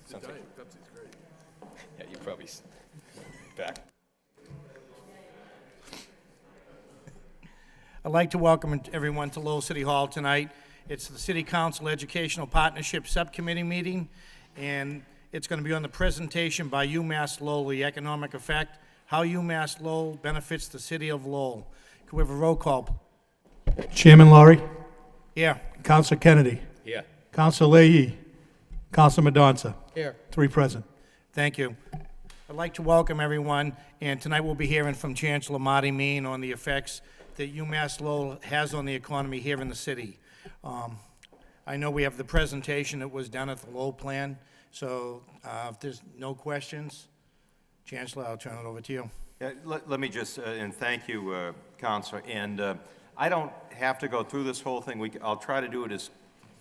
Something. Diet Pepsi's great. Yeah, you probably back. I'd like to welcome everyone to Lowell City Hall tonight. It's the City Council Educational Partnership Subcommittee meeting, and it's going to be on the presentation by UMass Lowell, the economic effect, how UMass Lowell benefits the city of Lowell. Can we have a roll call? Chairman Laurie, Yeah. Councilor Kennedy, Yeah. Councilor Leahy, Councilor Madonza. Here. 3 present. Thank you. I'd like to welcome everyone, and tonight we'll be hearing from Chancellor Marty Mean on the effects that UMass Lowell has on the economy here in the city. I know we have the presentation that was done at the Lowell plan, so if there's no questions, Chancellor, I'll turn it over to you. Yeah, let me just, and thank you, Counselor, and I don't have to go through this whole thing. I'll try to do it as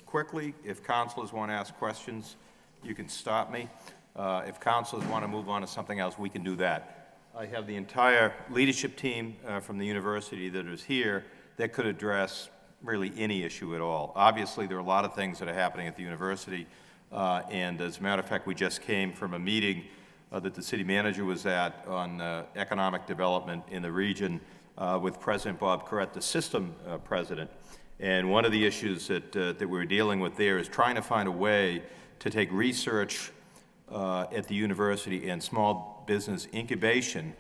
quickly. If councilors want to ask questions, you can stop me. If councilors want to move on to something else, we can do that. I have the entire leadership team from the university that is here that could address really any issue at all. Obviously, there are a lot of things that are happening at the university, and as a matter of fact, we just came from a meeting that the city manager was at on economic development in the region with President Bob Corrett, the system president. And one of the issues that we're dealing with there is trying to find a way to take research at the university and small business incubation,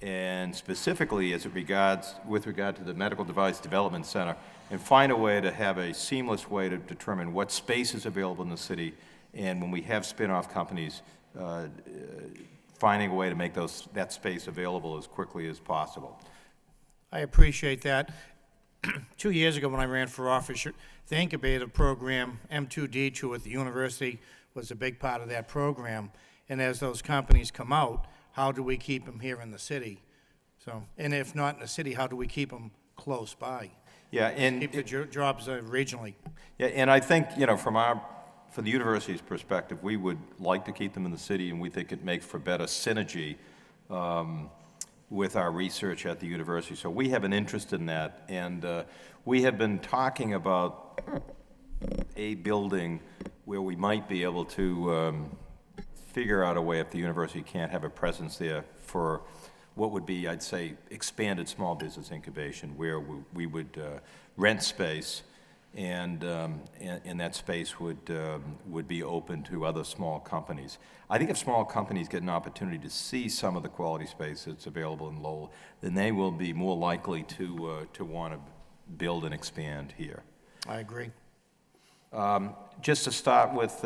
and specifically with regard to the Medical Device Development Center, and find a way to have a seamless way to determine what space is available in the city, and when we have spin-off companies, finding a way to make that space available as quickly as possible. I appreciate that. 2 years ago when I ran for office, the incubator program, M2D2 at the university, was a big part of that program. And as those companies come out, how do we keep them here in the city? So, and if not in the city, how do we keep them close by? Yeah, and keep the jobs regionally. Yeah, and I think, you know, from the university's perspective, we would like to keep them in the city, and we think it makes for better synergy with our research at the university. So we have an interest in that, and we have been talking about a building where we might be able to figure out a way, if the university can't have a presence there, for what would be, I'd say, expanded small business incubation, where we would rent space, and that space would be open to other small companies. I think if small companies get an opportunity to see some of the quality space that's available in Lowell, then they will be more likely to want to build and expand here. I agree. Just to start with,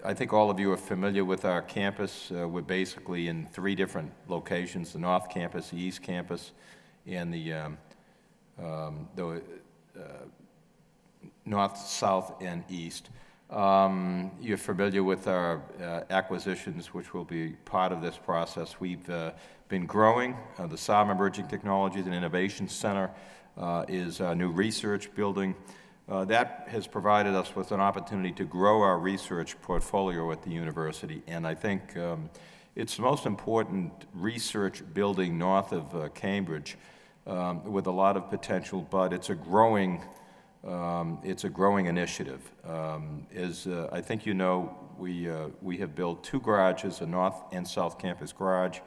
I think all of you are familiar with our campus. We're basically in 3 different locations: the North Campus, the East Campus, and the North, South, and East. You're familiar with our acquisitions, which will be part of this process. We've been growing. The SAM Emerging Technologies and Innovation Center is our new research building. That has provided us with an opportunity to grow our research portfolio at the university, and I think it's the most important research building north of Cambridge, with a lot of potential, but it's a growing initiative. As I think you know, we have built 2 garages, a North and South Campus garage.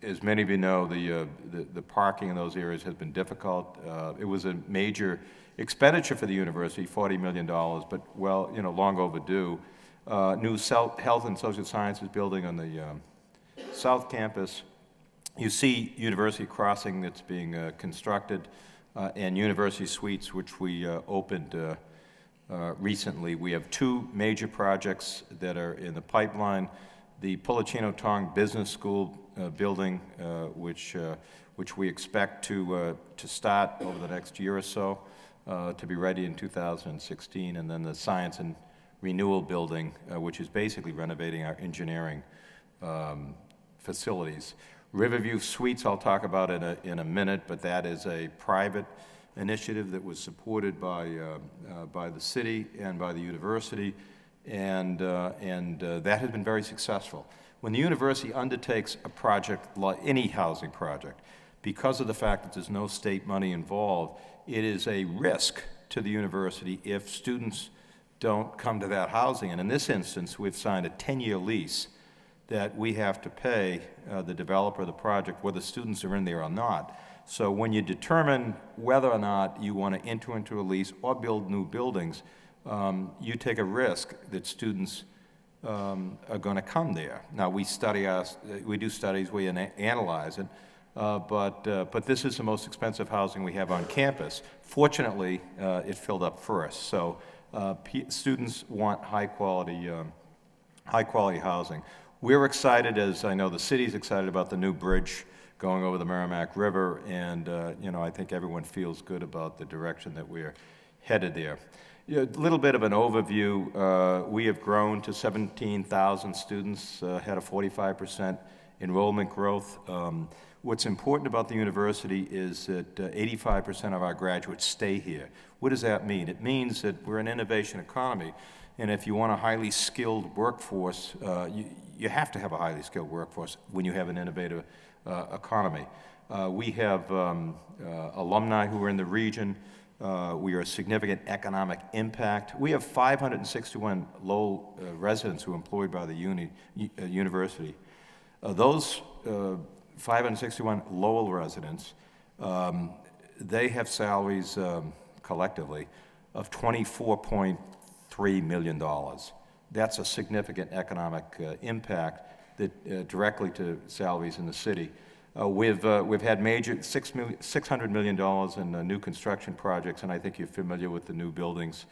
As many of you know, the parking in those areas has been difficult. It was a major expenditure for the university, $40 million, but well, you know, long overdue. New Health and Social Sciences building on the South Campus. You see University Crossing that's being constructed, and University Suites, which we opened recently. We have 2 major projects that are in the pipeline. The Pulicino Tong Business School building, which we expect to start over the next year or so, to be ready in 2016, and then the Science and Renewal building, which is basically renovating our engineering facilities. Riverview Suites, I'll talk about in a minute, but that is a private initiative that was supported by the city and by the university, and that has been very successful. When the university undertakes a project, like any housing project, because of the fact that there's no state money involved, it is a risk to the university if students don't come to that housing. And in this instance, we've signed a 10-year lease that we have to pay the developer of the project, whether students are in there or not. So when you determine whether or not you want to enter into a lease or build new buildings, you take a risk that students are going to come there. Now, we do studies, we analyze it, but this is the most expensive housing we have on campus. Fortunately, it filled up first. So students want high-quality housing. We're excited, as I know the city's excited about the new bridge going over the Merrimack River, and I think everyone feels good about the direction that we're headed there. A little bit of an overview. We have grown to 17,000 students, had a 45% enrollment growth. What's important about the university is that 85% of our graduates stay here. What does that mean? It means that we're an innovation economy, and if you want a highly skilled workforce, you have to have a highly skilled workforce when you have an innovative economy. We have alumni who are in the region. We are a significant economic impact. We have 561 Lowell residents who are employed by the university. Those 561 Lowell residents, they have salaries collectively of $24.3 million. That's a significant economic impact that directly to salaries in the city. We've had major $600 million in new construction projects, and I think you're familiar with the new buildings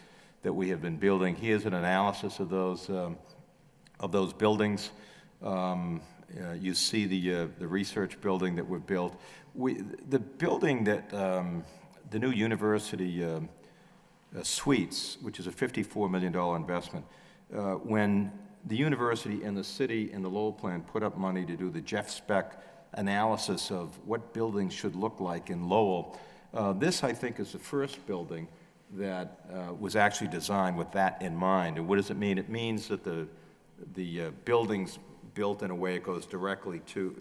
that we have been building. Here's an analysis of those buildings. You see the research building that we've built. The building that the new university suites, which is a $54 million investment, when the university and the city and the Lowell plan put up money to do the Jeff Speck analysis of what buildings should look like in Lowell. This, I think, is the first building that was actually designed with that in mind. And what does it mean? It means that the building's built in a way it goes directly to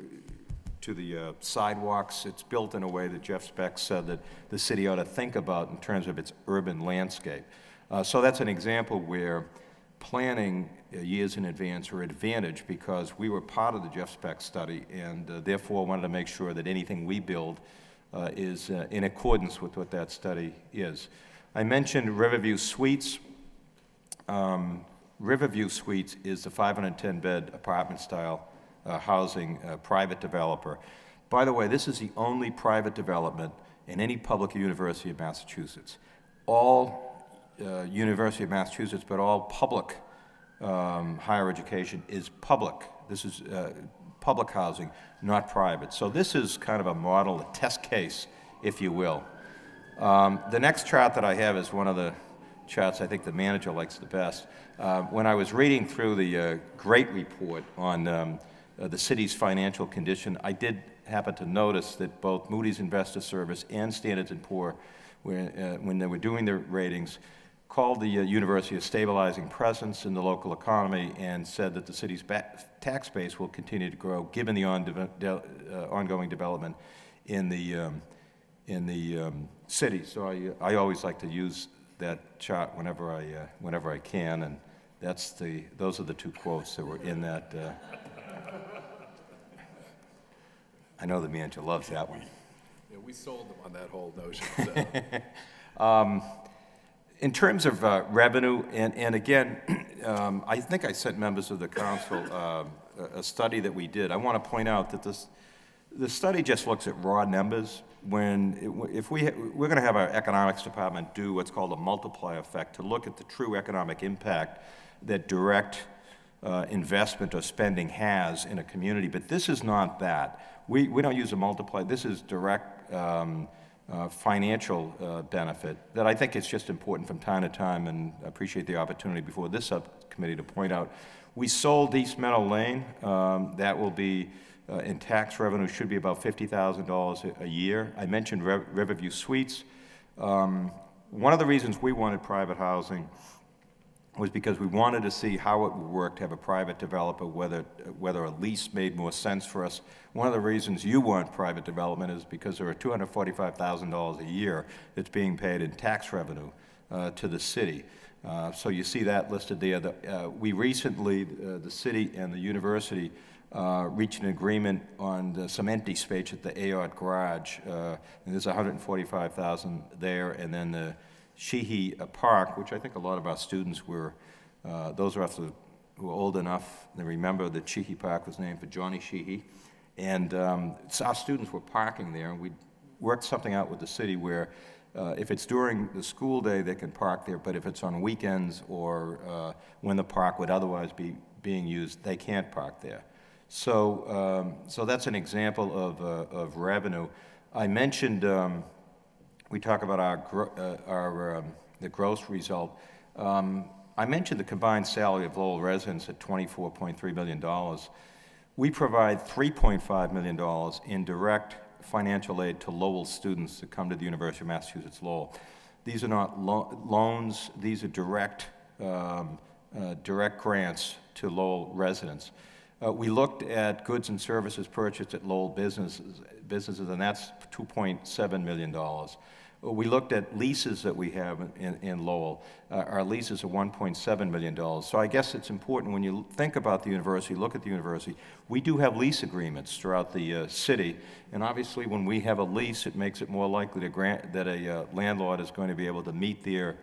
the sidewalks. It's built in a way that Jeff Speck said that the city ought to think about in terms of its urban landscape. So that's an example where planning years in advance are advantage, because we were part of the Jeff Speck study and therefore wanted to make sure that anything we build is in accordance with what that study is. I mentioned Riverview Suites. Riverview Suites is the 510-bed apartment-style housing private developer. By the way, this is the only private development in any public university of Massachusetts. All University of Massachusetts, but all public higher education is public. This is public housing, not private. So this is kind of a model, a test case, if you will. The next chart that I have is one of the charts I think the manager likes the best. When I was reading through the great report on the city's financial condition, I did happen to notice that both Moody's Investor Service and Standard & Poor's, when they were doing their ratings, called the university a stabilizing presence in the local economy and said that the city's tax base will continue to grow given the ongoing development in the city. So I always like to use that chart whenever I can, and those are the two quotes that were in that. I know the manager loves that one. Yeah, we sold them on that whole notion. So. In terms of revenue, and again, I think I sent members of the council a study that we did. I want to point out that the study just looks at raw numbers. If we're going to have our economics department do what's called a multiplier effect to look at the true economic impact that direct investment or spending has in a community, but this is not that. We don't use a multiplier. This is direct financial benefit that I think is just important from time to time, and I appreciate the opportunity before this subcommittee to point out. We sold East Meadow Lane. That will be, in tax revenue, should be about $50,000 a year. I mentioned Riverview Suites. One of the reasons we wanted private housing was because we wanted to see how it would work to have a private developer, whether a lease made more sense for us. One of the reasons you want private development is because there are $245,000 a year that's being paid in tax revenue to the city. So you see that listed there. We recently, the city and the university, reached an agreement on some empty space at the Aod Garage. And there's $145,000 there, and then the Sheehy Park, which I think a lot of our students were, those of us who are old enough, they remember that Sheehy Park was named for Johnny Sheehy. And so our students were parking there, and we worked something out with the city where if it's during the school day, they can park there, but if it's on weekends or when the park would otherwise be being used, they can't park there. So, so that's an example of revenue. I mentioned, we talk about the gross result. I mentioned the combined salary of Lowell residents at $24.3 million. We provide $3.5 million in direct financial aid to Lowell students that come to the University of Massachusetts Lowell. These are not loans, these are direct grants to Lowell residents. We looked at goods and services purchased at Lowell businesses, and that's $2.7 million. We looked at leases that we have in Lowell. Our leases are $1.7 million. So I guess it's important when you think about the university, look at the university, we do have lease agreements throughout the city, and obviously when we have a lease, it makes it more likely that a landlord is going to be able to meet their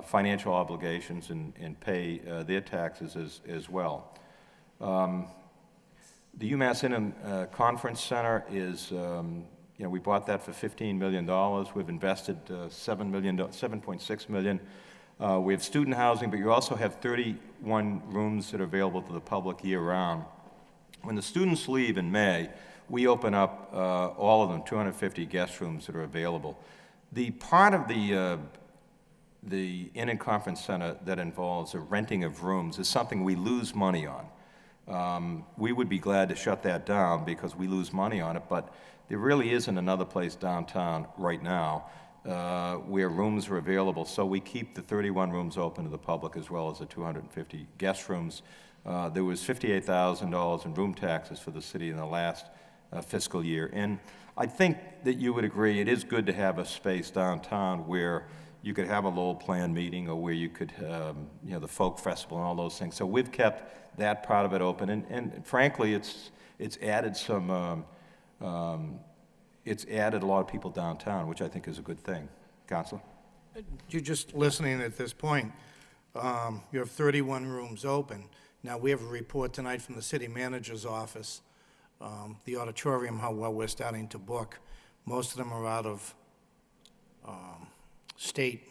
financial obligations and pay their taxes as well. The UMass Inland Conference Center is, we bought that for $15 million. We've invested $7.6 million. We have student housing, but you also have 31 rooms that are available to the public year-round. When the students leave in May, we open up all of them, 250 guest rooms that are available. The part of the Inland Conference Center that involves the renting of rooms is something we lose money on. We would be glad to shut that down because we lose money on it, but there really isn't another place downtown right now where rooms are available, so we keep the 31 rooms open to the public as well as the 250 guest rooms. There was $58,000 in room taxes for the city in the last fiscal year, and I think that you would agree it is good to have a space downtown where you could have a Lowell Plan meeting or where you could, the folk festival and all those things. So we've kept that part of it open, and frankly, it's added it's added a lot of people downtown, which I think is a good thing. Counselor? You're just listening at this point. You have 31 rooms open. Now, we have a report tonight from the city manager's office, the auditorium, how well we're starting to book. Most of them are out of state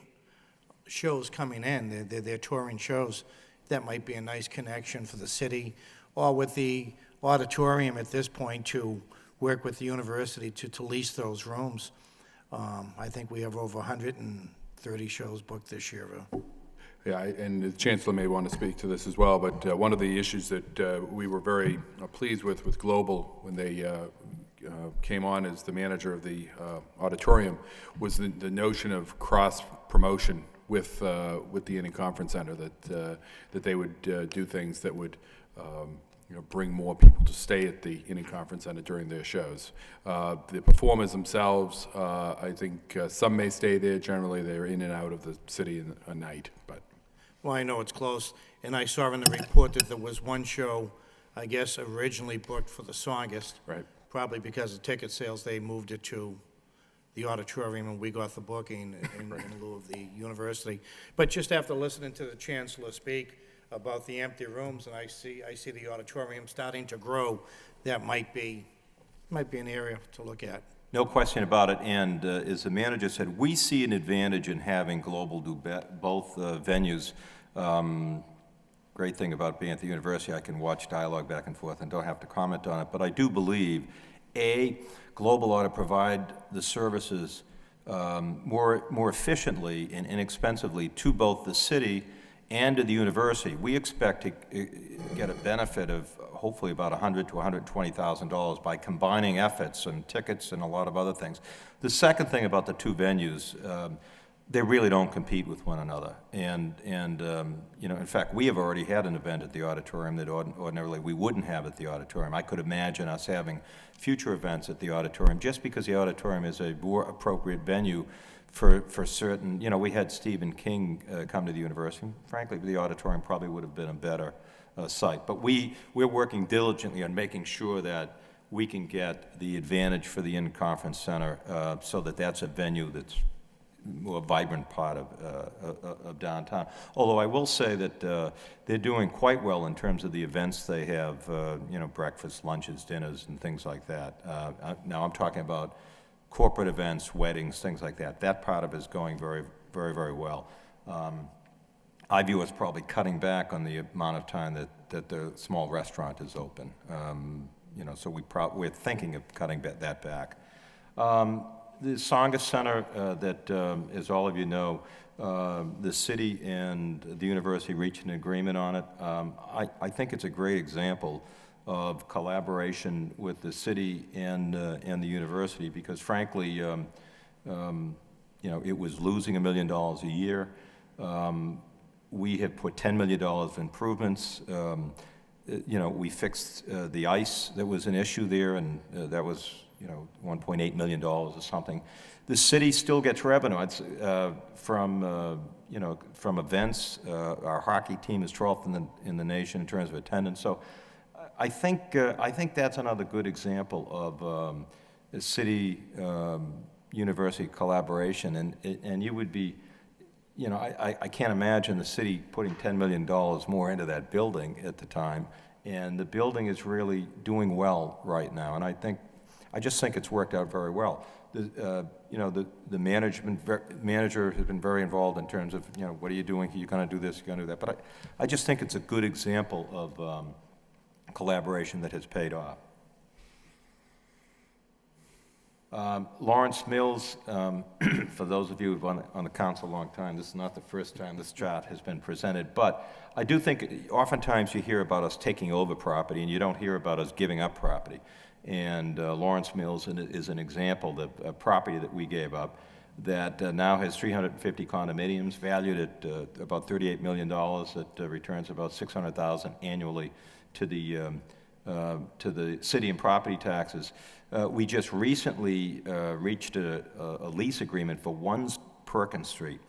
shows coming in. They're touring shows. That might be a nice connection for the city, or with the auditorium at this point to work with the university to lease those rooms. I think we have over 130 shows booked this year. Yeah, and the Chancellor may want to speak to this as well, but one of the issues that we were very pleased with Global when they came on as the manager of the auditorium was the notion of cross-promotion with the Inland Conference Center, that they would do things that would bring more people to stay at the Inland Conference Center during their shows. The performers themselves, I think some may stay there. Generally, they're in and out of the city in a night. But Well, I know it's close, and I saw in the report that there was one show, I guess, originally booked for the Songist. Right. Probably because of ticket sales, they moved it to the auditorium, and we got the booking in lieu of the university. But just after listening to the Chancellor speak about the empty rooms, and I see the auditorium starting to grow, that might be an area to look at. No question about it, and as the manager said, we see an advantage in having Global do both venues. Great thing about being at the university, I can watch dialogue back and forth and don't have to comment on it, but I do believe, A, Global ought to provide the services more efficiently and inexpensively to both the city and to the university. We expect to get a benefit of hopefully about $100,000 to $120,000 by combining efforts and tickets and a lot of other things. The second thing about the two venues, they really don't compete with one another. You know, in fact, we have already had an event at the auditorium that ordinarily we wouldn't have at the auditorium. I could imagine us having future events at the auditorium just because the auditorium is a more appropriate venue for certain, you know, we had Stephen King come to the university. Frankly, the auditorium probably would have been a better site. But we're working diligently on making sure that we can get the advantage for the in-conference center so that that's a venue that's more vibrant part of downtown. Although I will say that they're doing quite well in terms of the events they have, you know, breakfast, lunches, dinners, and things like that. Now I'm talking about corporate events, weddings, things like that. That part of it is going very, very, very well. I view us probably cutting back on the amount of time that the small restaurant is open. You know, so we're thinking of cutting that back. The Tsongas Center, that, as all of you know, the city and the university reached an agreement on it. I think it's a great example of collaboration with the city and the university because, frankly, you know, it was losing $1 million a year. We have put $10 million of improvements. You know, we fixed the ice that was an issue there, and that was, you know, $1.8 million or something. The city still gets revenue. It's from you know, from events. Our hockey team is 12th in the nation in terms of attendance. So I think that's another good example of a city university collaboration, and you would be, you know, I can't imagine the city putting $10 million more into that building at the time, and the building is really doing well right now, and I just think it's worked out very well. You know, the manager has been very involved in terms of, you know, what are you doing? You're going to do this, you're going to do that. But I just think it's a good example of collaboration that has paid off. Lawrence Mills, for those of you who've been on the council a long time, this is not the first time this chart has been presented, but I do think oftentimes you hear about us taking over property and you don't hear about us giving up property. And Lawrence Mills is an example, the property that we gave up that now has 350 condominiums valued at about $38 million that returns about $600,000 annually to the city and property taxes. We just recently reached a lease agreement for 1 Perkins Street.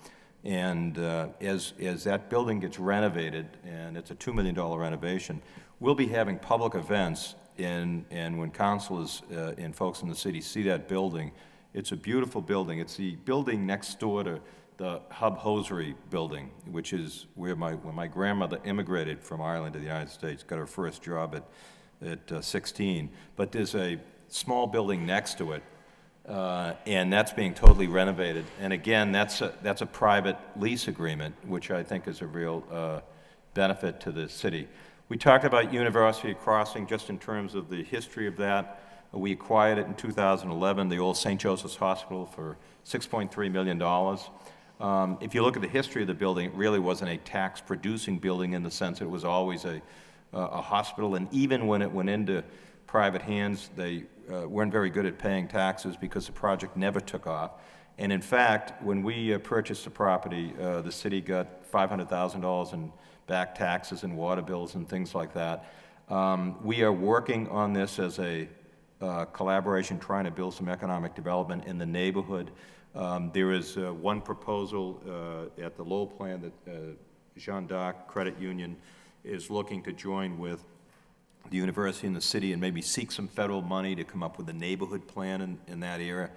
And as that building gets renovated, and it's a $2 million renovation, we'll be having public events, and when councilors and folks in the city see that building, it's a beautiful building. It's the building next door to the Hub Hosiery building, which is where my grandmother immigrated from Ireland to the United States, got her first job at 16. But there's a small building next to it, and that's being totally renovated. And again, that's a private lease agreement, which I think is a real benefit to the city. We talked about University Crossing just in terms of the history of that. We acquired it in 2011, the old St. Joseph's Hospital, for $6.3 million. If you look at the history of the building, it really wasn't a tax-producing building in the sense that it was always a hospital, and even when it went into private hands, they weren't very good at paying taxes because the project never took off. And in fact, when we purchased the property, the city got $500,000 in back taxes and water bills and things like that. We are working on this as a collaboration, trying to build some economic development in the neighborhood. There is one proposal at the Lowell plan that Jeanne d'Arc Credit Union is looking to join with the university and the city and maybe seek some federal money to come up with a neighborhood plan in that area,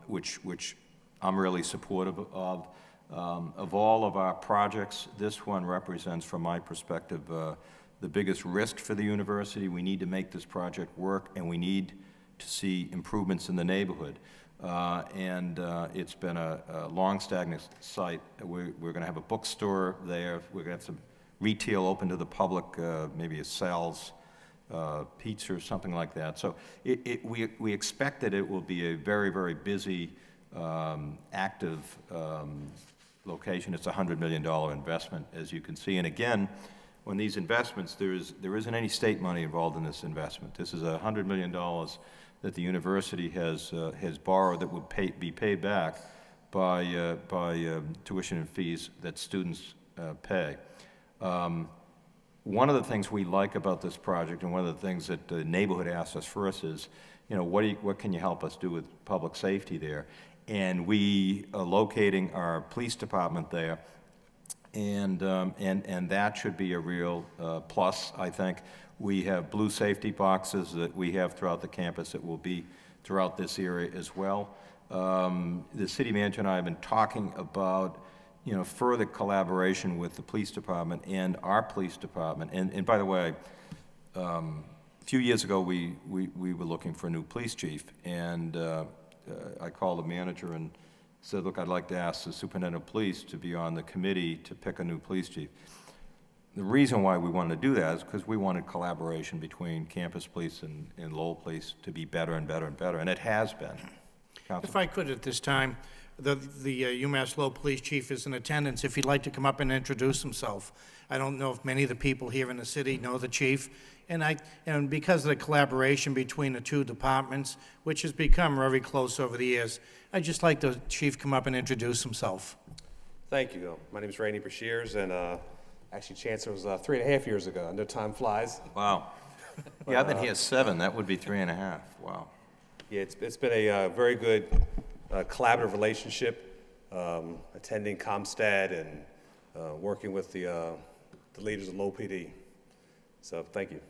which I'm really supportive of. Of all of our projects, this one represents, from my perspective, the biggest risk for the university. We need to make this project work, and we need to see improvements in the neighborhood. It's been a long stagnant site. We're going to have a bookstore there. We're going to have some retail open to the public, maybe a Sal's Pizza or something like that. So we expect that it will be a very, very busy, active location. It's a $100 million investment, as you can see. And again, when these investments, there isn't any state money involved in this investment. This is $100 million that the university has borrowed that would be paid back by tuition and fees that students pay. One of the things we like about this project, and one of the things that the neighborhood asks us first is, what can you help us do with public safety there? And we are locating our police department there, and that should be a real plus, I think. We have blue safety boxes that we have throughout the campus that will be throughout this area as well. The city manager and I have been talking about, further collaboration with the police department and our police department. And by the way, a few years ago, we were looking for a new police chief, and I called the manager and said, look, I'd like to ask the superintendent of police to be on the committee to pick a new police chief. The reason why we wanted to do that is because we wanted collaboration between campus police and Lowell police to be better and better and better, and it has been. Council? If I could at this time, the UMass Lowell Police Chief is in attendance. If he'd like to come up and introduce himself. I don't know if many of the people here in the city know the chief, and because of the collaboration between the two departments, which has become very close over the years, I'd just like the chief come up and introduce himself. Thank you. My name is Randy Brashears, and actually, Chancellor was 3.5 years ago. I know time flies. Wow. Yeah, I've been here 7. That would be 3.5. Wow. Yeah, it's been a very good collaborative relationship, attending ComStat and working with the leaders of Lowell PD. So, thank you.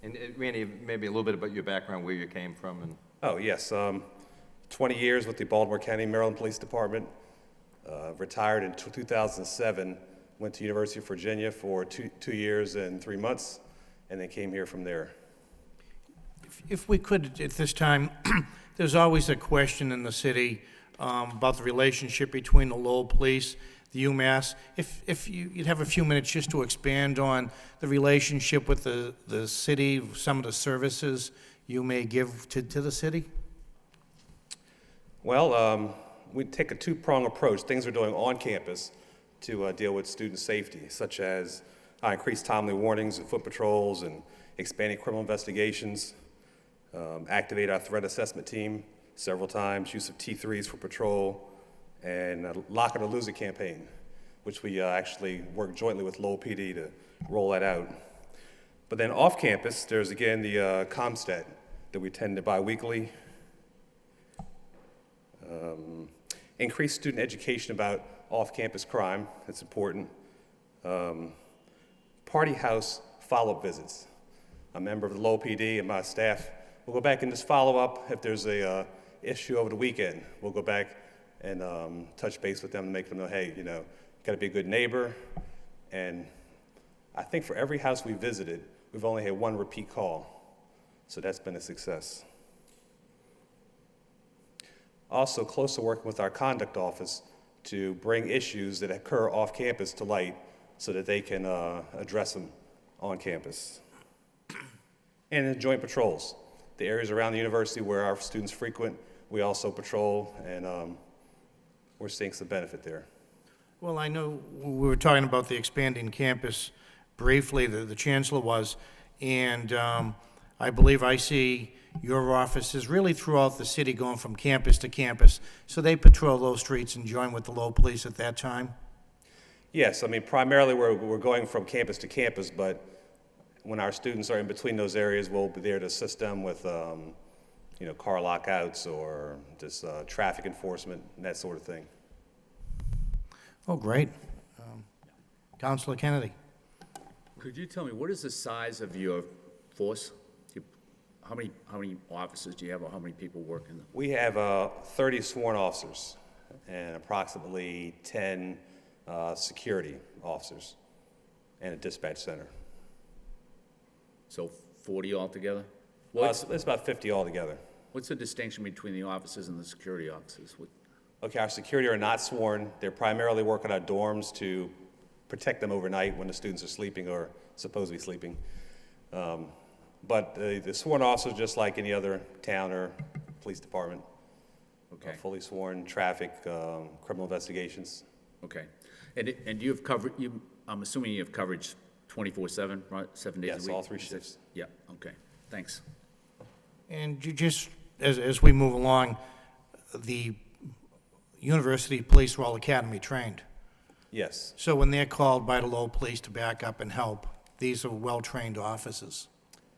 And Randy, maybe a little bit about your background, where you came from, and. Oh, yes. 20 years with the Baltimore County, Maryland Police Department. Retired in 2007. Went to University of Virginia for 2 years and 3 months, and then came here from there. If we could, at this time, there's always a question in the city about the relationship between the Lowell Police, the UMass. If you'd have a few minutes just to expand on the relationship with the city, some of the services you may give to the city? Well, we take a two-pronged approach. Things we're doing on campus to deal with student safety, such as increased timely warnings and foot patrols and expanding criminal investigations, activate our threat assessment team several times, use of T3s for patrol, and a Lock It or Lose It campaign, which we actually work jointly with Lowell PD to roll that out. But then off campus, there's again the ComStat that we attend to bi-weekly. Increase student education about off-campus crime, that's important. Party house follow-up visits. A member of the Lowell PD and my staff will go back and just follow up if there's a issue over the weekend. We'll go back and touch base with them to make them know, hey, you got to be a good neighbor. And I think for every house we visited, we've only had 1 repeat call. So that's been a success. Also, closely working with our conduct office to bring issues that occur off campus to light so that they can address them on campus. And in joint patrols. The areas around the university where our students frequent, we also patrol, and we're seeing some benefit there. Well, I know we were talking about the expanding campus briefly, the chancellor was, and I believe I see your office is really throughout the city going from campus to campus. So they patrol those streets and join with the Lowell Police at that time? Yes, I mean, primarily we're going from campus to campus, but when our students are in between those areas, we'll be there to assist them with, car lockouts or just traffic enforcement and that sort of thing. Oh, great. Councilor Kennedy. Could you tell me, what is the size of your force? How many officers do you have, or how many people work in them? We have 30 sworn officers and approximately 10 security officers and a dispatch center. So 40 altogether? It's about 50 altogether. What's the distinction between the officers and the security officers? Okay, our security are not sworn. They're primarily working our dorms to protect them overnight when the students are sleeping or supposed to be sleeping. But the sworn officers, just like any other town or police department, Okay. fully sworn, traffic, criminal investigations. Okay. And do you have coverage, I'm assuming you have coverage 24/7, right, 7 days a week? Yes, all 3 shifts. Yeah, okay. Thanks. And you just, as we move along, University Police were all academy trained. Yes. So when they're called by the Lowell Police to back up and help, these are well-trained officers.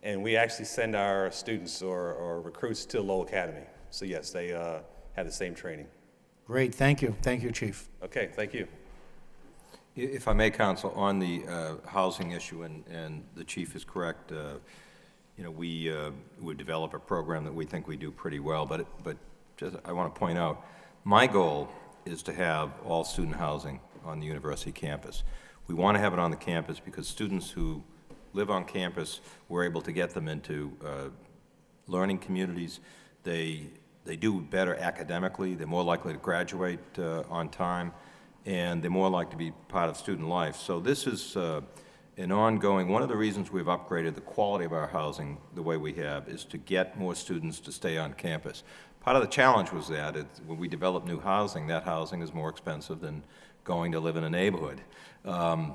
And we actually send our students or recruits to Lowell Academy. So yes, they have the same training. Great, thank you. Thank you, Chief. Okay, thank you. If I may, Counsel, on the housing issue, and the chief is correct, you know, we would develop a program that we think we do pretty well, but just, I want to point out, my goal is to have all student housing on the university campus. We want to have it on the campus because students who live on campus, we're able to get them into learning communities. They do better academically, they're more likely to graduate on time, and they're more likely to be part of student life. So this is an ongoing, one of the reasons we've upgraded the quality of our housing the way we have is to get more students to stay on campus. Part of the challenge was that when we develop new housing, that housing is more expensive than going to live in a neighborhood.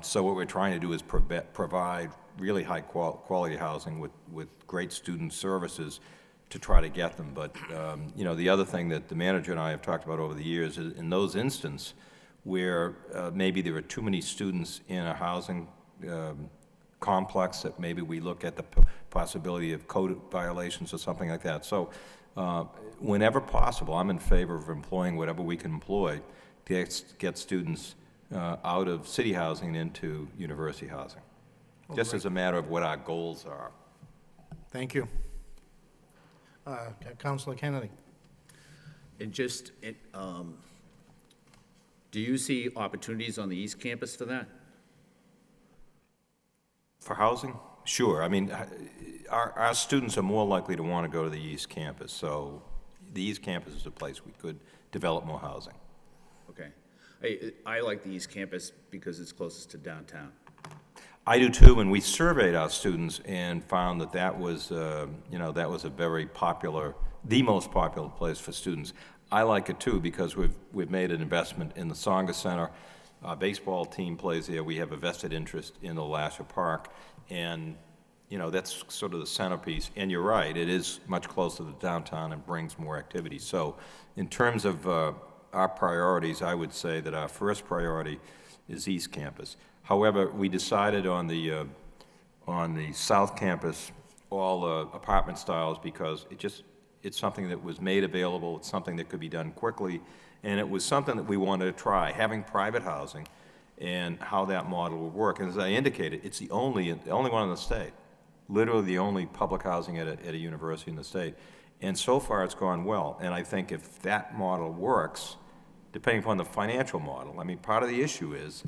So what we're trying to do is provide really high quality housing with great student services to try to get them. But, you know, the other thing that the manager and I have talked about over the years is in those instances where maybe there are too many students in a housing complex that maybe we look at the possibility of code violations or something like that. So whenever possible, I'm in favor of employing whatever we can employ to get students out of city housing and into university housing, just as a matter of what our goals are. Thank you. Councilor Kennedy. And just, do you see opportunities on the East Campus for that? For housing? Sure. I mean, our students are more likely to want to go to the East Campus, so the East Campus is a place we could develop more housing. Okay. I like the East Campus because it's closest to downtown. I do too, and we surveyed our students and found that that was, you know, that was a very popular, the most popular place for students. I like it too because we've made an investment in the Songa Center. Our baseball team plays there. We have a vested interest in the Lasher Park, and you know that's sort of the centerpiece. And you're right; it is much closer to downtown and brings more activity. So, in terms of our priorities, I would say that our first priority is East Campus. However, we decided on the South Campus all apartment styles because it's something that was made available. It's something that could be done quickly, and it was something that we wanted to try, having private housing and how that model would work. And as I indicated, it's the only one in the state, literally the only public housing at a university in the state. And so far, it's gone well. And I think if that model works, depending upon the financial model, I mean, part of the issue is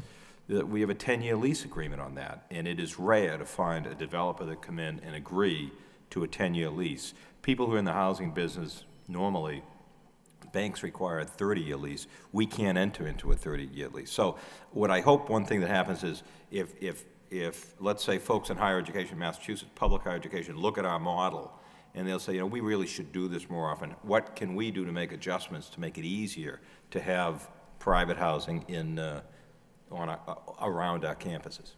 that we have a 10-year lease agreement on that, and it is rare to find a developer that come in and agree to a 10-year lease. People who are in the housing business, normally, banks require a 30-year lease. We can't enter into a 30-year lease. So what I hope, one thing that happens is if let's say, folks in higher education, Massachusetts, public higher education, look at our model, and they'll say, you know, we really should do this more often. What can we do to make adjustments to make it easier to have private housing in around our campuses?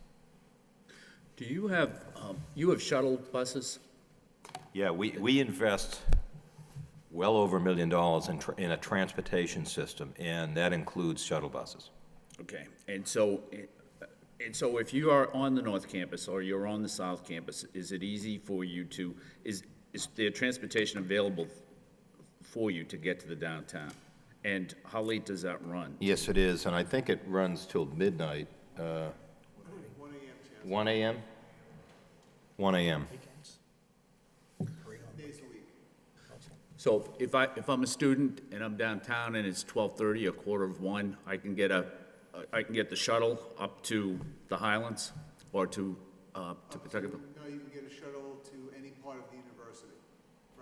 Do you have, you have shuttle buses? Yeah, we invest well over $1 million in a transportation system, and that includes shuttle buses. Okay, and so if you are on the North Campus or you're on the South Campus, is it easy for you to, is there transportation available for you to get to the downtown? And how late does that run? Yes, it is, and I think it runs till midnight. 1 a.m.? 1 a.m. So if I'm a student and I'm downtown and it's 12:30 or 1:45, I can get the shuttle up to the Highlands or to Pawtucket? No, you can get a shuttle to any part of the university.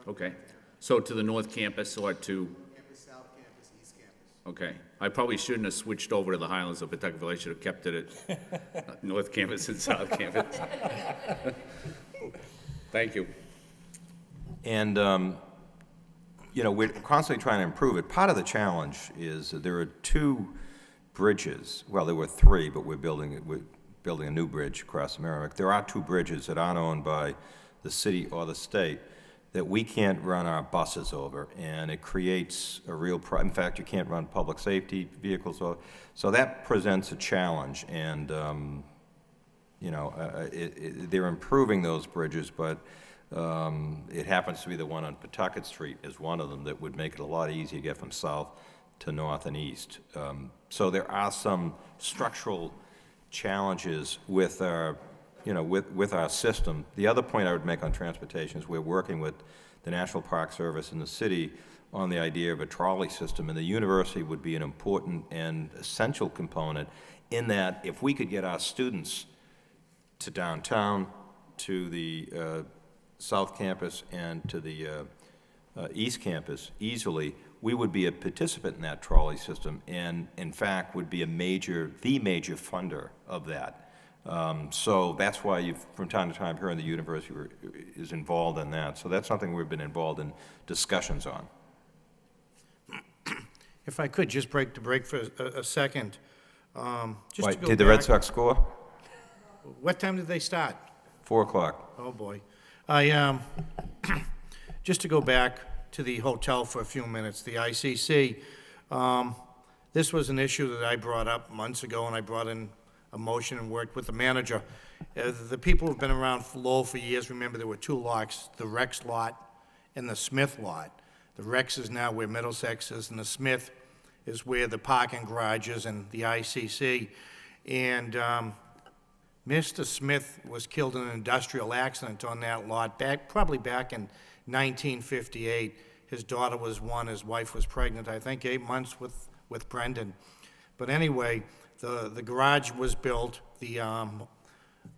Okay, so to the North Campus or to, Campus, South Campus, East Campus. okay. I probably shouldn't have switched over to the Highlands of Pawtucket. I should have kept it at North Campus and South Campus. Thank you. And, you know, we're constantly trying to improve it. Part of the challenge is that there are 2 bridges. Well, there were 3, but we're building a new bridge across the Merrimack. There are 2 bridges that aren't owned by the city or the state that we can't run our buses over, and it creates a real in fact, you can't run public safety vehicles over. So that presents a challenge, and, you know, they're improving those bridges, but it happens to be the one on Pawtucket Street is one of them that would make it a lot easier to get from south to north and east. So there are some structural challenges with our, you know, with our system. The other point I would make on transportation is we're working with the National Park Service in the city on the idea of a trolley system, and the university would be an important and essential component in that if we could get our students to downtown, to the South Campus, and to the East Campus easily, we would be a participant in that trolley system, and in fact would be the major funder of that. So that's why you've, from time to time, hearing the university is involved in that. So that's something we've been involved in discussions on. If I could just break for a second. Just Why, to go did the Red back- Sox score? What time did they start? 4 o'clock. Oh, boy. I, just to go back to the hotel for a few minutes, the ICC, this was an issue that I brought up months ago, and I brought in a motion and worked with the manager. The people who've been around Lowell for years remember there were two lots, the Rex lot and the Smith lot. The Rex is now where Middlesex is, and the Smith is where the parking garage is and the ICC. And Mr. Smith was killed in an industrial accident on that lot, probably back in 1958. His daughter was 1, his wife was pregnant, I think 8 months with Brendan. But anyway, the garage was built, the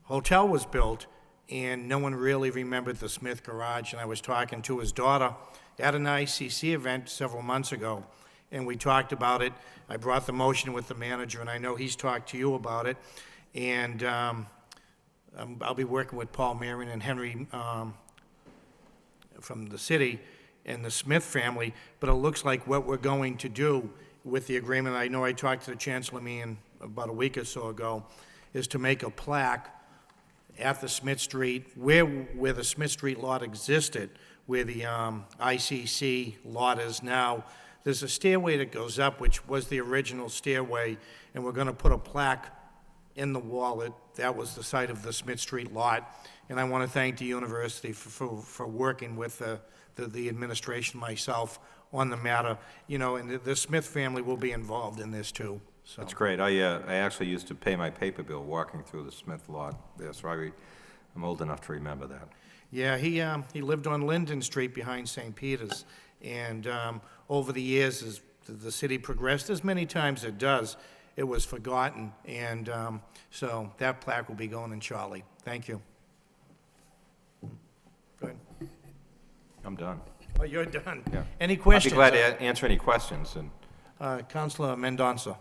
hotel was built, and no one really remembered the Smith garage. And I was talking to his daughter at an ICC event several months ago, and we talked about it. I brought the motion with the manager, and I know he's talked to you about it. And I'll be working with Paul Marion and Henry from the city and the Smith family, but it looks like what we're going to do with the agreement, I know I talked to the Chancellor Meehan about a week or so ago, is to make a plaque at the Smith Street, where the Smith Street lot existed, where the ICC lot is now. There's a stairway that goes up, which was the original stairway, and we're gonna put a plaque in the wall that was the site of the Smith Street lot. And I want to thank the university for working with the administration, myself, on the matter. You know, and the Smith family will be involved in this too. So That's great. I actually used to pay my paper bill walking through the Smith lot there, so I'm old enough to remember that. yeah, he lived on Linden Street behind St. Peter's, and over the years, as the city progressed, as many times it does, it was forgotten, and so that plaque will be going in shortly. Thank you. Go ahead. I'm done. Oh, you're done. Yeah. Any questions? I'd be glad to answer any questions. And Councilor Mendonça.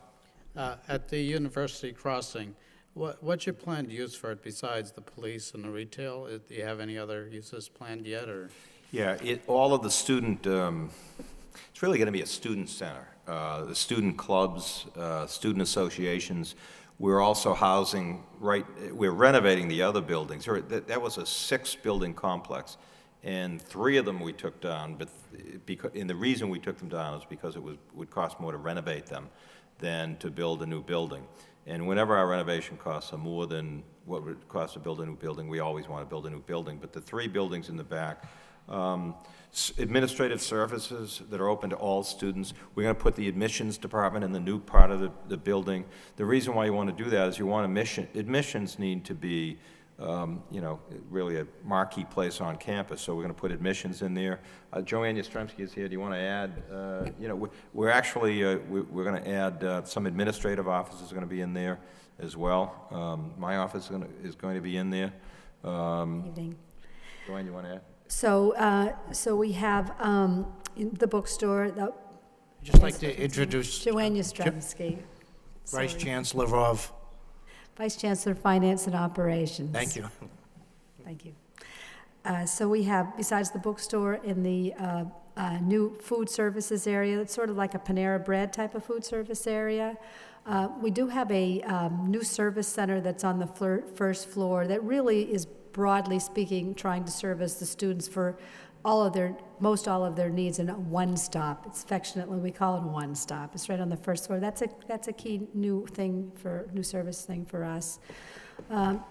At the University Crossing, what's your planned use for it besides the police and the retail? Do you have any other uses planned yet, or? yeah, all of the student, it's really going to be a student center. The student clubs, student associations. We're also housing, we're renovating the other buildings. That was a 6-building complex, and 3 of them we took down, and the reason we took them down is because it would cost more to renovate them than to build a new building. And whenever our renovation costs are more than what it would cost to build a new building, we always want to build a new building. But the 3 buildings in the back, administrative services that are open to all students. We're going to put the admissions department in the new part of the building. The reason why you want to do that is you want admissions need to be, you know, really a marquee place on campus. So we're going to put admissions in there. Joanne Yastrzemski is here. Do you want to add? You know, we're actually we're going to add some administrative offices are going to be in there as well. My office is going to be in there. Evening. Joanne, you want to add? So we have in the bookstore, Just like to introduce Joanne Yastrzemski. Vice Sorry. Chancellor of, Vice Chancellor of Finance and Operations. thank you. Thank you. So we have, besides the bookstore, in the new food services area, it's sort of like a Panera Bread type of food service area. We do have a new service center that's on the first floor that really is, broadly speaking, trying to service the students for most all of their needs in a one-stop. It's affectionately, we call it a one-stop. It's right on the first floor. That's a key new service thing for us.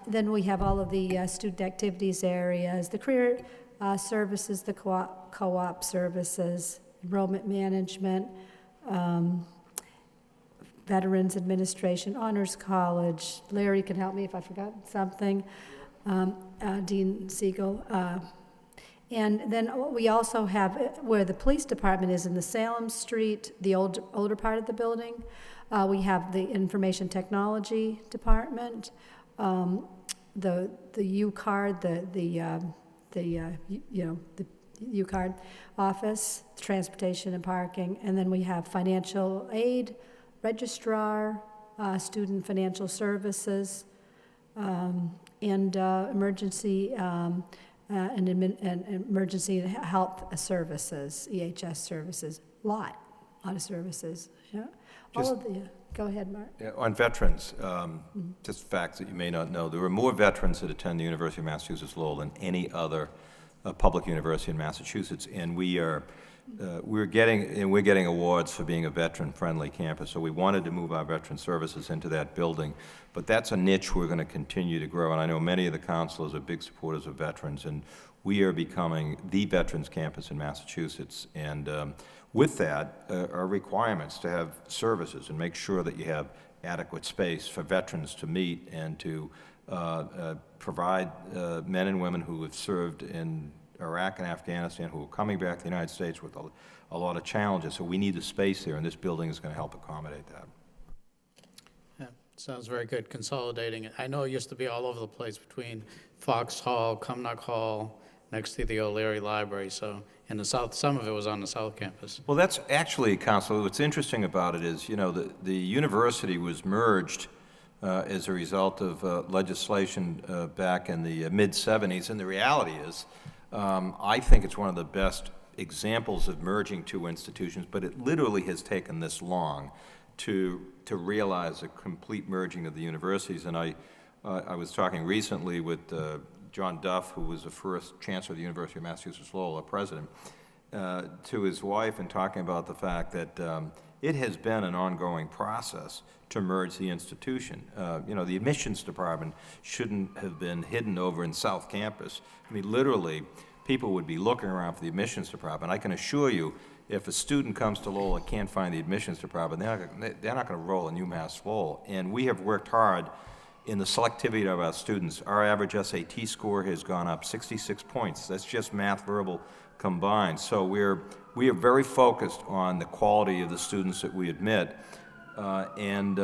Then we have all of the student activities areas, the career services, the co-op services, enrollment management, Veterans Administration, Honors College. Larry can help me if I forgot something. Dean Siegel. And then we also have, where the police department is in the Salem Street, the older part of the building, we have the Information Technology Department, the U-Card, the U-Card office, transportation and parking, and then we have financial aid, registrar, student financial services, and emergency and emergency health services, EHS services, lot of services. Yeah, all of the. Go ahead, Mark. Yeah, on veterans, just facts that you may not know. There are more veterans that attend the University of Massachusetts Lowell than any other public university in Massachusetts, and we're getting awards for being a veteran-friendly campus. So we wanted to move our veteran services into that building, but that's a niche we're going to continue to grow. And I know many of the counselors are big supporters of veterans, and we are becoming the veterans campus in Massachusetts. And with that are requirements to have services and make sure that you have adequate space for veterans to meet and to provide men and women who have served in Iraq and Afghanistan, who are coming back to the United States with a lot of challenges. So we need the space there, and this building is going to help accommodate that. Yeah, sounds very good, consolidating it. I know it used to be all over the place between Fox Hall, Cumnock Hall, next to the O'Leary Library, so in the south, some of it was on the south campus. Well, that's actually, Counselor, what's interesting about it is, you know, the university was merged as a result of legislation back in the mid-'70s, and the reality is, I think it's one of the best examples of merging two institutions, but it literally has taken this long to realize a complete merging of the universities. And I was talking recently with John Duff, who was the first chancellor of the University of Massachusetts Lowell, our president, to his wife, and talking about the fact that it has been an ongoing process to merge the institution. You know, the admissions department shouldn't have been hidden over in South Campus. I mean, literally, people would be looking around for the admissions department. I can assure you, if a student comes to Lowell and can't find the admissions department, they're not going to roll in UMass Lowell. And we have worked hard in the selectivity of our students. Our average SAT score has gone up 66 points. That's just math, verbal combined. So we are very focused on the quality of the students that we admit, and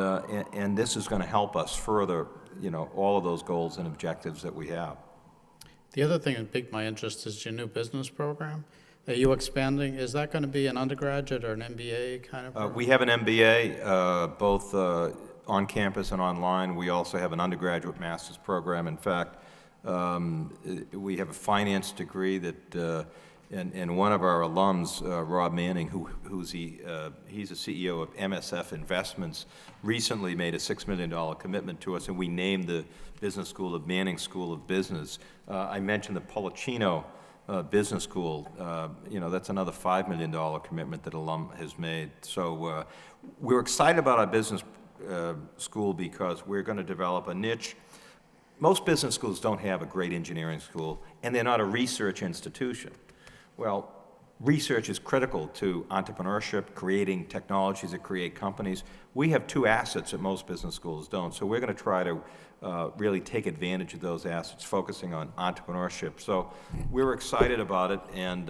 this is going to help us further, you know, all of those goals and objectives that we have. The other thing that piqued my interest is your new business program. Are you expanding? Is that going to be an undergraduate or an MBA kind of program? We have an MBA, both on campus and online. We also have an undergraduate master's program. In fact, we have a finance degree that, and one of our alums, Rob Manning, he's the CEO of MSF Investments, recently made a $6 million commitment to us, and we named the business school of Manning School of Business. I mentioned the Policino Business School. You know, that's another $5 million commitment that alum has made. So we're excited about our business school because we're going to develop a niche. Most business schools don't have a great engineering school, and they're not a research institution. Well, research is critical to entrepreneurship, creating technologies that create companies. We have two assets that most business schools don't, so we're going to try to really take advantage of those assets, focusing on entrepreneurship. So we're excited about it, and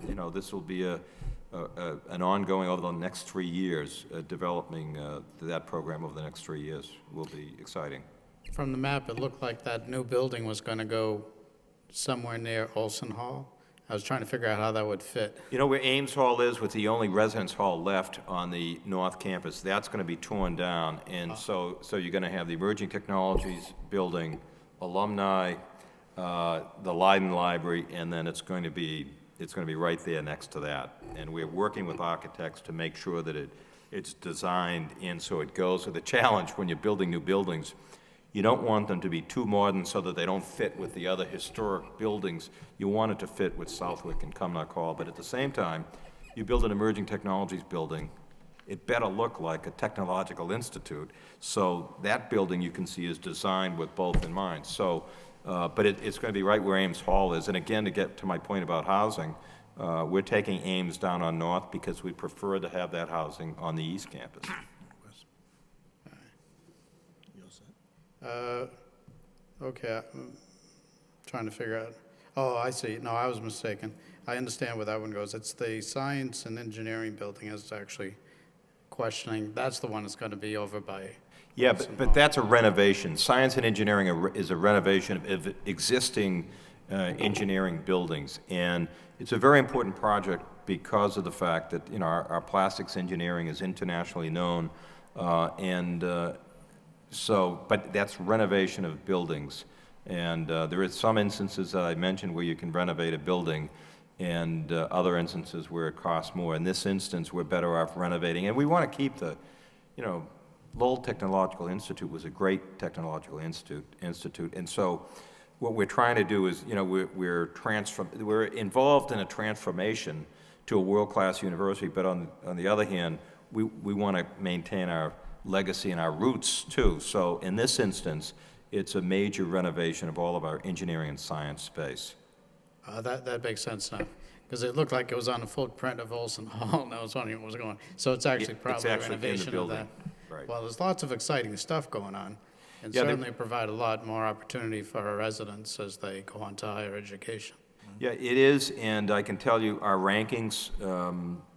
you know, this will be an ongoing over the next 3 years. Developing that program over the next 3 years will be exciting. From the map, it looked like that new building was going to go somewhere near Olson Hall. I was trying to figure out how that would fit. You know where Ames Hall is, with the only residence hall left on the North Campus? That's going to be torn down, and so you're going to have the Emerging Technologies building, alumni, the Leiden Library, and then it's going to be right there next to that. And we're working with architects to make sure that it's designed in so it goes. So the challenge when you're building new buildings, You don't want them to be too modern so that they don't fit with the other historic buildings. You want it to fit with Southwick and Cumnock Hall, but at the same time, you build an emerging technologies building, it better look like a technological institute. So that building you can see is designed with both in mind. So, but it's going to be right where Ames Hall is. And again, to get to my point about housing, we're taking Ames down on North because we prefer to have that housing on the East Campus. Okay, I'm trying to figure out. Oh, I see. No, I was mistaken. I understand where that one goes. It's the science and engineering building is actually questioning. That's the one that's going to be over by. Yeah, but that's a renovation. Science and engineering is a renovation of existing engineering buildings. And it's a very important project because of the fact that, you know, our plastics engineering is internationally known. So, but that's renovation of buildings. And there is some instances that I mentioned where you can renovate a building and other instances where it costs more. In this instance, we're better off renovating. And we want to keep the, you know, Lowell Technological Institute was a great technological institute. And so what we're trying to do is, you know, we're involved in a transformation to a world-class university, but on the other hand, we want to maintain our legacy and our roots too. So in this instance, it's a major renovation of all of our engineering and science space. That makes sense now, because it looked like it was on the footprint of Olson Hall, and I was wondering what was going on. So it's actually probably a actually in the renovation of building, that. right. Well, there's lots of exciting stuff going on, and Yeah, certainly provide a lot more opportunity for our residents as they go on to higher education. Yeah, it is, and I can tell you our rankings,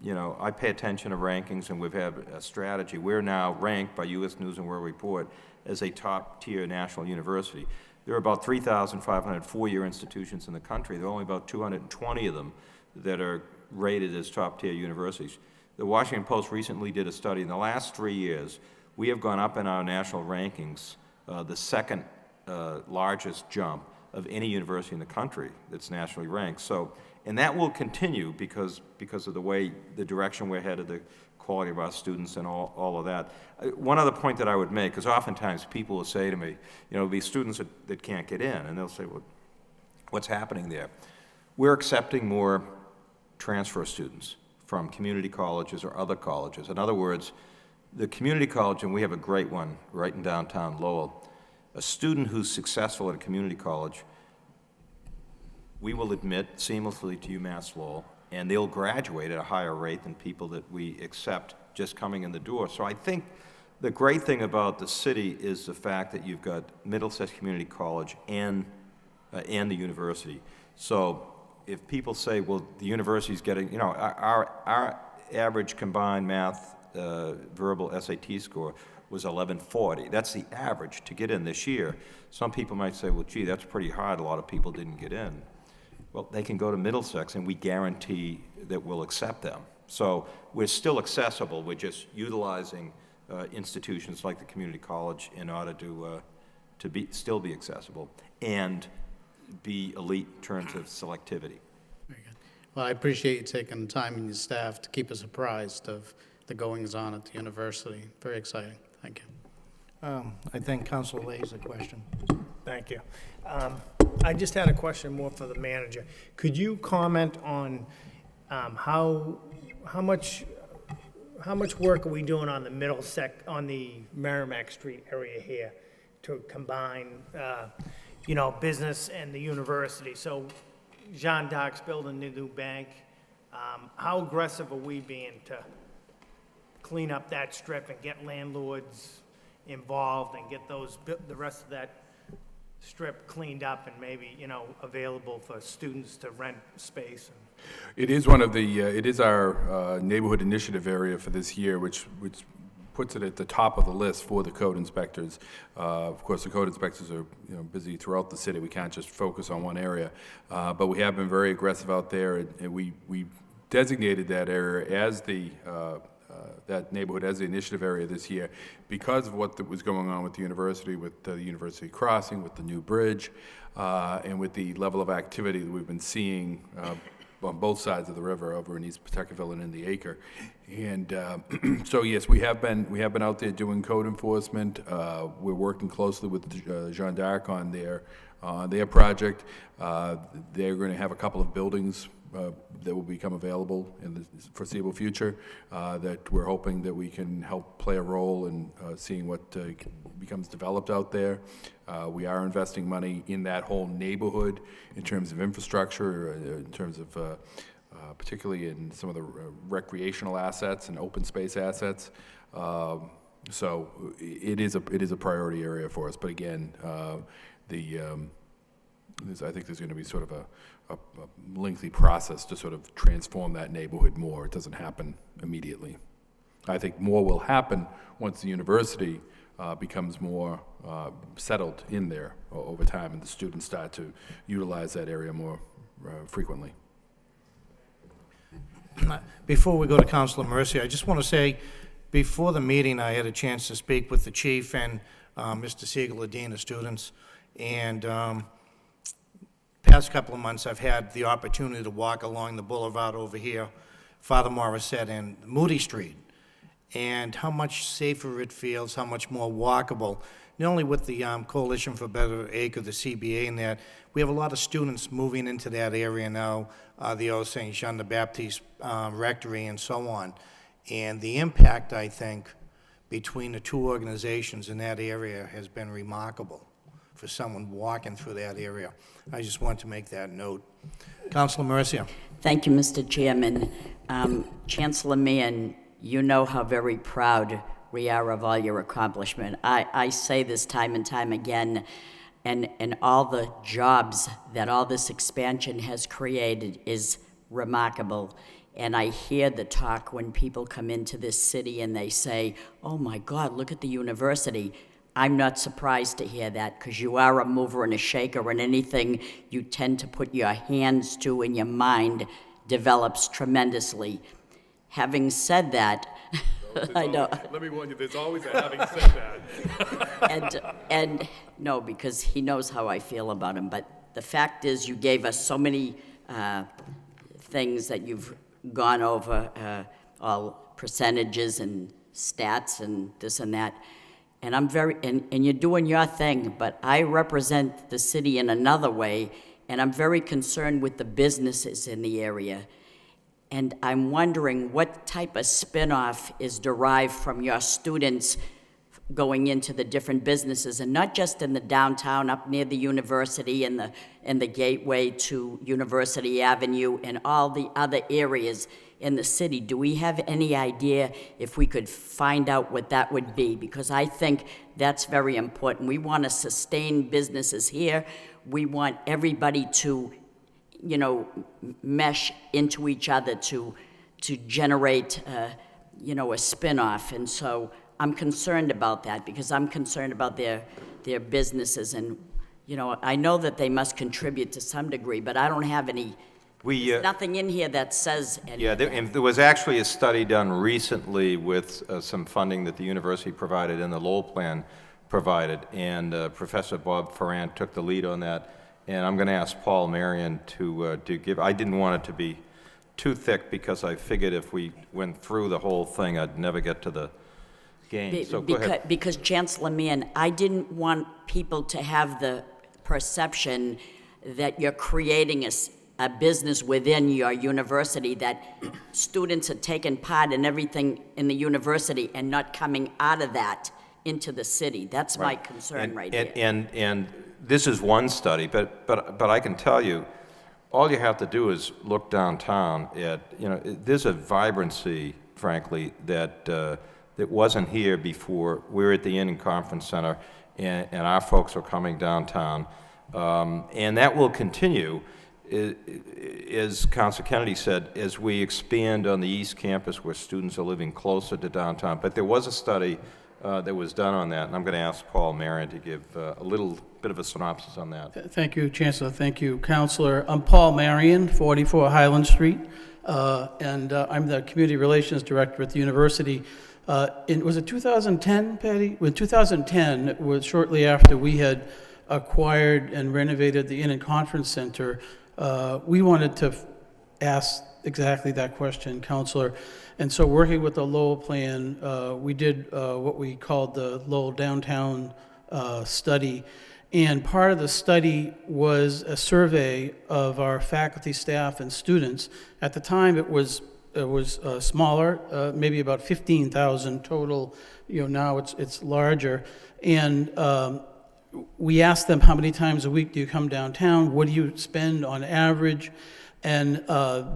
you know, I pay attention to rankings, and we've had a strategy. We're now ranked by U.S. News and World Report as a top-tier national university. There are about 3,500 four-year institutions in the country. There are only about 220 of them that are rated as top-tier universities. The Washington Post recently did a study. In the last 3 years, we have gone up in our national rankings, the second largest jump of any university in the country that's nationally ranked. So, and that will continue because of the way, the direction we're headed, the quality of our students and all of that. One other point that I would make, because oftentimes people will say to me, you know, these students that can't get in, and they'll say, well, what's happening there? We're accepting more transfer students from community colleges or other colleges. In other words, the community college, and we have a great one right in downtown Lowell, a student who's successful at a community college, we will admit seamlessly to UMass Lowell, and they'll graduate at a higher rate than people that we accept just coming in the door. So I think the great thing about the city is the fact that you've got Middlesex Community College and the university. So if people say, well, the university's getting, you know, our average combined math verbal SAT score was 1140. That's the average to get in this year. Some people might say, well, gee, that's pretty hard. A lot of people didn't get in. Well, they can go to Middlesex, and we guarantee that we'll accept them. So we're still accessible. We're just utilizing institutions like the community college in order to still be accessible and be elite in terms of selectivity. Very good. Well, I appreciate you taking the time and your staff to keep us apprised of the goings-on at the university. Very exciting. Thank you. I think Councilor Lay has a question. Thank you. I just had a question more for the manager. Could you comment on how much work are we doing on the on the Merrimack Street area here to combine, you know, business and the university? So Jean D'Arc's building the new bank. How aggressive are we being to clean up that strip and get landlords involved and get the rest of that strip cleaned up and maybe, you know, available for students to rent space? It is one of the, it is our neighborhood initiative area for this year, which puts it at the top of the list for the code inspectors. Of course, the code inspectors are, you know, busy throughout the city. We can't just focus on one area. But we have been very aggressive out there, and we designated that area as the that neighborhood as the initiative area this year because of what was going on with the university crossing, with the new bridge, and with the level of activity that we've been seeing on both sides of the river, over in East Pawtuckaville and in the Acre. And so, yes, we have been out there doing code enforcement. We're working closely with Jeanne d'Arc on their project. They're going to have a couple of buildings that will become available in the foreseeable future, that we're hoping that we can help play a role in seeing what becomes developed out there. We are investing money in that whole neighborhood in terms of infrastructure, in terms of particularly in some of the recreational assets and open space assets. So it is a priority area for us. But again, I think there's going to be sort of a lengthy process to sort of transform that neighborhood more. It doesn't happen immediately. I think more will happen once the university becomes more settled in there over time, and the students start to utilize that area more frequently. Before we go to Councilor Mercy, I just want to say, before the meeting, I had a chance to speak with the chief and Mr. Siegel, the dean of students, and past couple of months, I've had the opportunity to walk along the boulevard over here, Father Morissette and Moody Street, and how much safer it feels, how much more walkable. Not only with the Coalition for Better Acre, the CBA, and that, we have a lot of students moving into that area now, the old St. Jean the Baptiste Rectory and so on. And the impact, I think, between the two organizations in that area has been remarkable for someone walking through that area. I just want to make that note. Councilor Mercia. Thank you, Mr. Chairman. Chancellor Meehan, you know how very proud we are of all your accomplishment. I say this time and time again, and all the jobs that all this expansion has created is remarkable. And I hear the talk when people come into this city and they say, oh my God, look at the university. I'm not surprised to hear that, because you are a mover and a shaker, and anything you tend to put your hands to in your mind develops tremendously. Having said that, I know. Let me warn you, there's always a having said that. and no, because he knows how I feel about him. But the fact is, you gave us so many things that you've gone over, all percentages and stats and this and that. And I'm and you're doing your thing, but I represent the city in another way, and I'm very concerned with the businesses in the area. And I'm wondering what type of spinoff is derived from your students going into the different businesses, and not just in the downtown up near the university and the gateway to University Avenue and all the other areas in the city. Do we have any idea if we could find out what that would be? Because I think that's very important. We want to sustain businesses here. We want everybody to, you know, mesh into each other to generate, you know, a spinoff. And so I'm concerned about that, because I'm concerned about their businesses. And, you know, I know that they must contribute to some degree, but I don't have any, there's nothing in here that says anything. Yeah, there was actually a study done recently with some funding that the university provided and the Lowell plan provided, and Professor Bob Ferrand took the lead on that. And I'm going to ask Paul Marion to give. I didn't want it to be too thick, because I figured if we went through the whole thing, I'd never get to the game. So go ahead. Because Chancellor Meehan, I didn't want people to have the perception that you're creating a business within your university, that students are taking part in everything in the university and not coming out of that into the city. That's my concern right here. And this is one study, but I can tell you, all you have to do is look downtown at, you know, there's a vibrancy, frankly, that wasn't here before. We were at the Inn and Conference Center, and our folks are coming downtown, and that will continue, as Councilor Kennedy said, as we expand on the East Campus where students are living closer to downtown. But there was a study that was done on that, and I'm going to ask Paul Marion to give a little bit of a synopsis on that. Thank you, Chancellor. Thank you, Counselor. I'm Paul Marion, 44 Highland Street, and I'm the Community Relations Director at the university. Was it 2010, Patty? In 2010, it was shortly after we had acquired and renovated the Inn and Conference Center, we wanted to asked exactly that question, Counselor. And so working with the Lowell plan, we did what we called the Lowell Downtown study. And part of the study was a survey of our faculty, staff, and students. At the time, it was smaller, maybe about 15,000 total. Now it's larger. And we asked them, how many times a week do you come downtown? What do you spend on average? And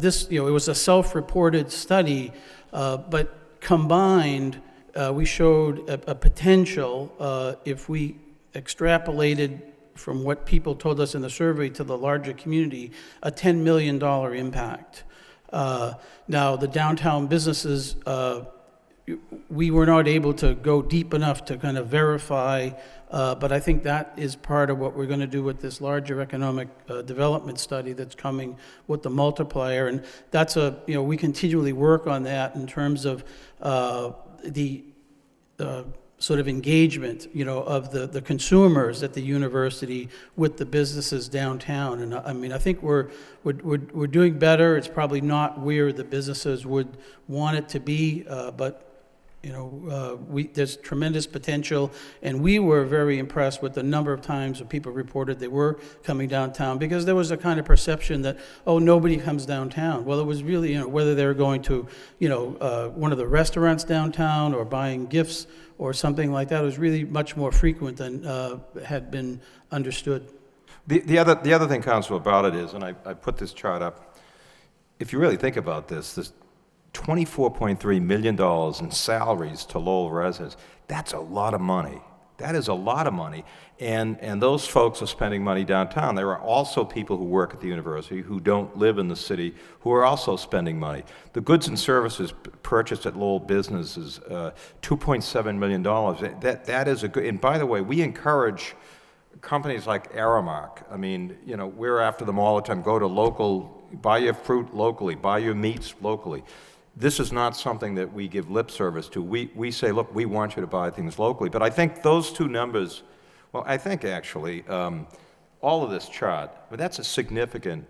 this, it was a self-reported study, but combined, we showed a potential, if we extrapolated from what people told us in the survey to the larger community, a $10 million impact. Now, the downtown businesses, we were not able to go deep enough to kind of verify, but I think that is part of what we're going to do with this larger economic development study that's coming with the multiplier. And that's we continually work on that in terms of the sort of engagement, of the consumers at the university with the businesses downtown. And I mean, I think we're doing better. It's probably not where the businesses would want it to be, but there's tremendous potential, and we were very impressed with the number of times when people reported they were coming downtown, because there was a kind of perception that, oh, nobody comes downtown. Well, it was really, whether they were going to, one of the restaurants downtown or buying gifts or something like that. It was really much more frequent than had been understood. The other thing, Council, about it is, and I put this chart up, if you really think about this $24.3 million in salaries to Lowell residents, that's a lot of money. That is a lot of money. And those folks are spending money downtown. There are also people who work at the university who don't live in the city who are also spending money. The goods and services purchased at Lowell businesses, $2.7 million. That is a good, and by the way, we encourage companies like Aramark. I mean, we're after them all the time. Go to local, buy your fruit locally, buy your meats locally. This is not something that we give lip service to. We say, look, we want you to buy things locally. But I think those two numbers, well, I think actually all of this chart, but that's a significant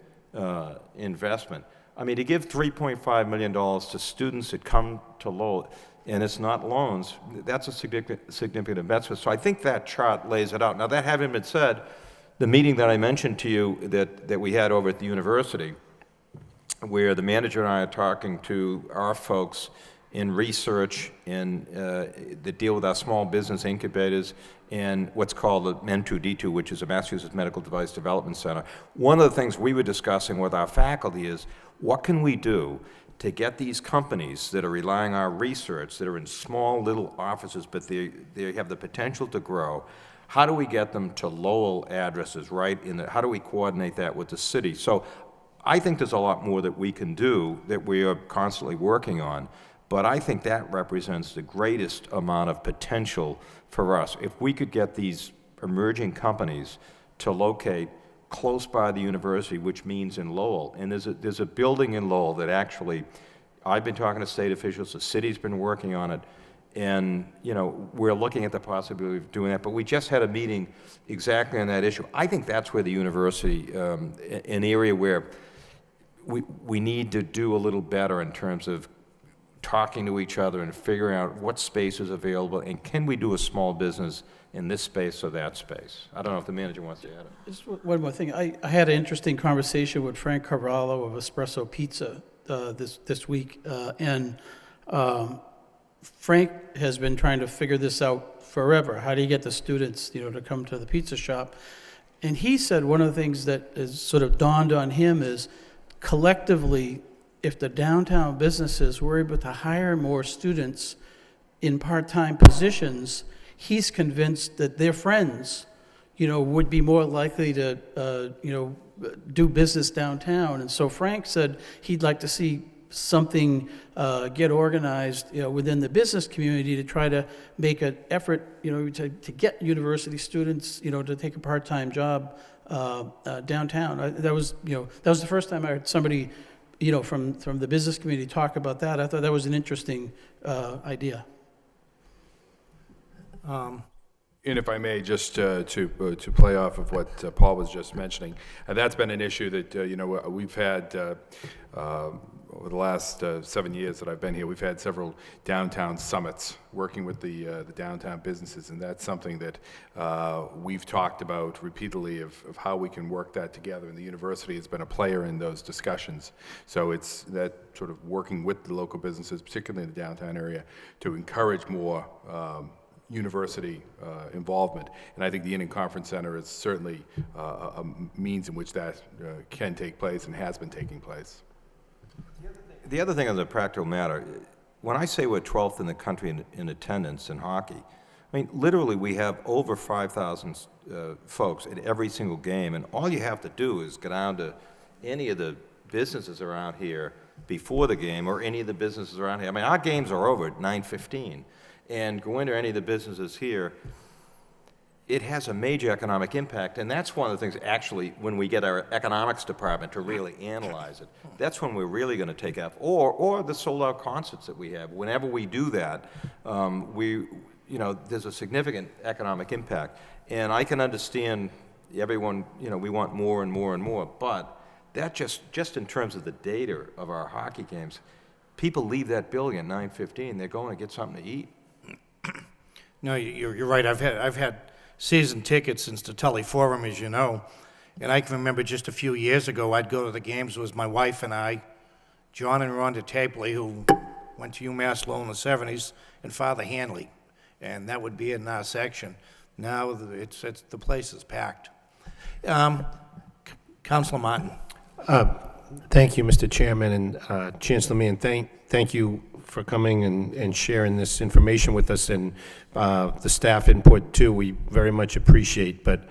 investment. I mean, to give $3.5 million to students that come to Lowell, and it's not loans, that's a significant investment. So I think that chart lays it out. Now, that having been said, the meeting that I mentioned to you that we had over at the university, where the manager and I are talking to our folks in research and that deal with our small business incubators and what's called the MEN2D2, which is a Massachusetts Medical Device Development Center. One of the things we were discussing with our faculty is, what can we do to get these companies that are relying on our research, that are in small little offices, but they have the potential to grow, how do we get them to Lowell addresses, right? How do we coordinate that with the city? So I think there's a lot more that we can do that we are constantly working on, but I think that represents the greatest amount of potential for us. If we could get these emerging companies to locate close by the university, which means in Lowell, and there's a building in Lowell that actually, I've been talking to state officials, the city's been working on it, and we're looking at the possibility of doing that, but we just had a meeting exactly on that issue. I think that's where the university, an area where we need to do a little better in terms of talking to each other and figuring out what space is available, and can we do a small business in this space or that space. I don't know if the manager wants to add it. Just one more thing. I had an interesting conversation with Frank Carvalho of Espresso Pizza this week, and Frank has been trying to figure this out forever. How do you get the students, to come to the pizza shop? And he said one of the things that is sort of dawned on him is, collectively, if the downtown businesses were able to hire more students in part-time positions, he's convinced that their friends, would be more likely to, do business downtown. And so Frank said he'd like to see something get organized, within the business community to try to make an effort, to get university students, to take a part-time job downtown. That was the first time I heard somebody, from the business community talk about that. I thought that was an interesting idea. And if I may, just to play off of what Paul was just mentioning, that's been an issue that, we've had over the last 7 years that I've been here. We've had several downtown summits working with the downtown businesses, and that's something that we've talked about repeatedly of how we can work that together, and the university has been a player in those discussions. So it's that sort of working with the local businesses, particularly in the downtown area, to encourage more university involvement. And I think the Indian Conference Center is certainly a means in which that can take place and has been taking place. The other thing on the practical matter, when I say we're 12th in the country in attendance in hockey, I mean, literally we have over 5,000 folks at every single game, and all you have to do is go down to any of the businesses around here before the game, or any of the businesses around here. I mean, our games are over at 9:15, and go into any of the businesses here. It has a major economic impact, and that's one of the things, actually, when we get our economics department to really analyze it, that's when we're really going to take off. Or the sold-out concerts that we have. Whenever we do that, there's a significant economic impact. And I can understand everyone, we want more and more and more, but that just in terms of the data of our hockey games, people leave that building at 9:15, they're going to get something to eat. No, you're right. I've had season tickets since the Tully Forum, as you know. And I can remember just a few years ago, I'd go to the games. It was my wife and I, John and Rhonda Tapley, who went to UMass Lowell in the 70s, and Father Hanley. And that would be in our section. Now the place is packed. Councilor Martin. Thank you, Mr. Chairman, and Chancellor Mann, thank you for coming and sharing this information with us, and the staff input too, we very much appreciate. But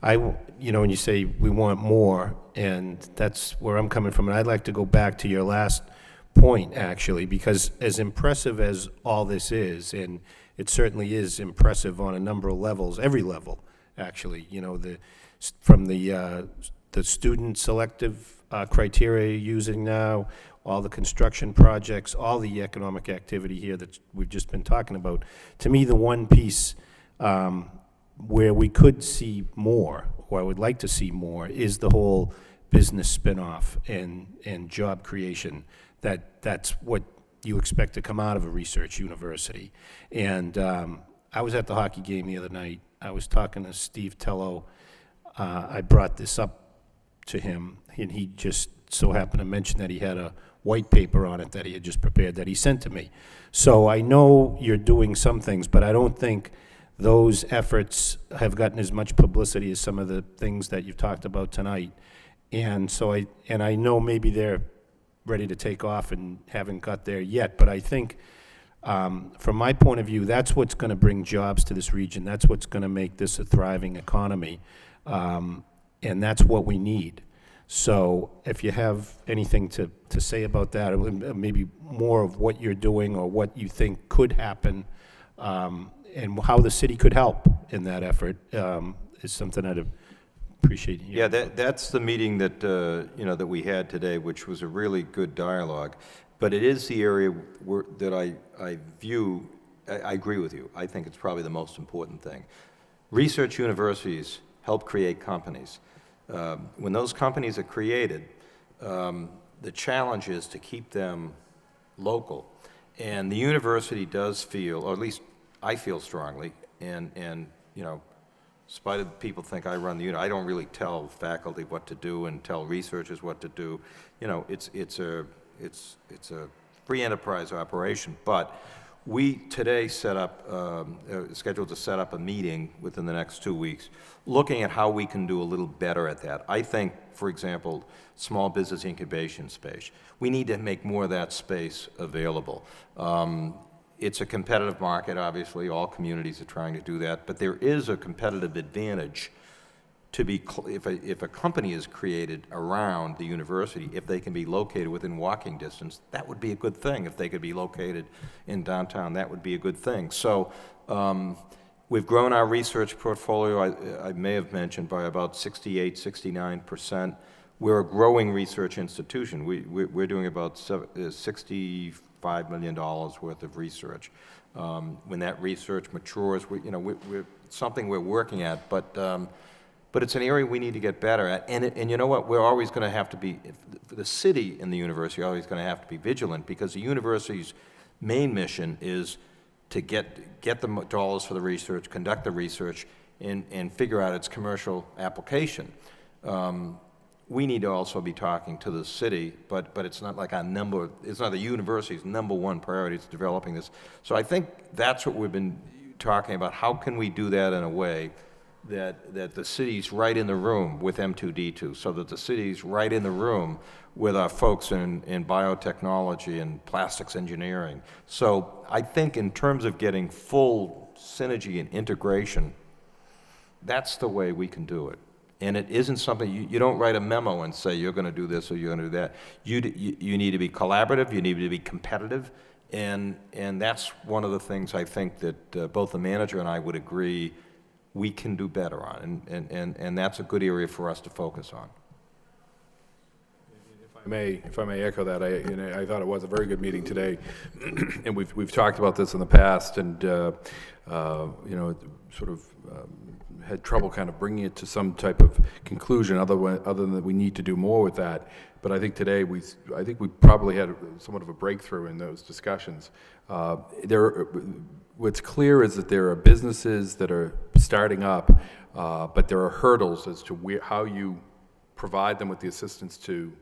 when you say we want more, and that's where I'm coming from, and I'd like to go back to your last point, actually, because as impressive as all this is, and it certainly is impressive on a number of levels, every level, actually, from the student selective criteria you're using now, all the construction projects, all the economic activity here that we've just been talking about. To me, the one piece where we could see more, or I would like to see more, is the whole business spin-off and job creation. That's what you expect to come out of a research university. And I was at the hockey game the other night. I was talking to Steve Tello. I brought this up to him, and he just so happened to mention that he had a white paper on it that he had just prepared that he sent to me. So I know you're doing some things, but I don't think those efforts have gotten as much publicity as some of the things that you've talked about tonight. And so I know maybe they're ready to take off and haven't got there yet, but I think from my point of view, that's what's going to bring jobs to this region. That's what's going to make this a thriving economy, and that's what we need. So if you have anything to say about that, or maybe more of what you're doing or what you think could happen, and how the city could help in that effort, is something I'd appreciate hearing. Yeah, that's the meeting that, that we had today, which was a really good dialogue. But it is the area that I view, I agree with you. I think it's probably the most important thing. Research universities help create companies. When those companies are created, the challenge is to keep them local. And the university does feel, or at least I feel strongly, and in spite of people think I run the unit, I don't really tell faculty what to do and tell researchers what to do. It's a free enterprise operation. But we today scheduled to set up a meeting within the next 2 weeks, looking at how we can do a little better at that. I think, for example, small business incubation space. We need to make more of that space available. It's a competitive market, obviously. All communities are trying to do that, but there is a competitive advantage to be, if a company is created around the university, if they can be located within walking distance, that would be a good thing. If they could be located in downtown, that would be a good thing. So we've grown our research portfolio, I may have mentioned, by about 68, 69%. We're a growing research institution. We're doing about $65 million worth of research. when that research matures. We're something we're working at, but it's an area we need to get better at. And you know what? We're always going to have to be, the city and the university are always going to have to be vigilant, because the university's main mission is to get the dollars for the research, conduct the research, and figure out its commercial application. We need to also be talking to the city, but it's not like it's not the university's number one priority. It's developing this. So I think that's what we've been talking about. How can we do that in a way that the city's right in the room with M2D2, so that the city's right in the room with our folks in biotechnology and plastics engineering. So I think in terms of getting full synergy and integration, that's the way we can do it. And it isn't something, you don't write a memo and say you're going to do this or you're going to do that. You need to be collaborative, you need to be competitive, and that's one of the things I think that both the manager and I would agree we can do better on, and that's a good area for us to focus on. If I may echo that, I thought it was a very good meeting today, and we've talked about this in the past, and sort of had trouble kind of bringing it to some type of conclusion, other than that we need to do more with that. But I think today I think we probably had somewhat of a breakthrough in those discussions. What's clear is that there are businesses that are starting up, but there are hurdles as to how you provide them with the assistance to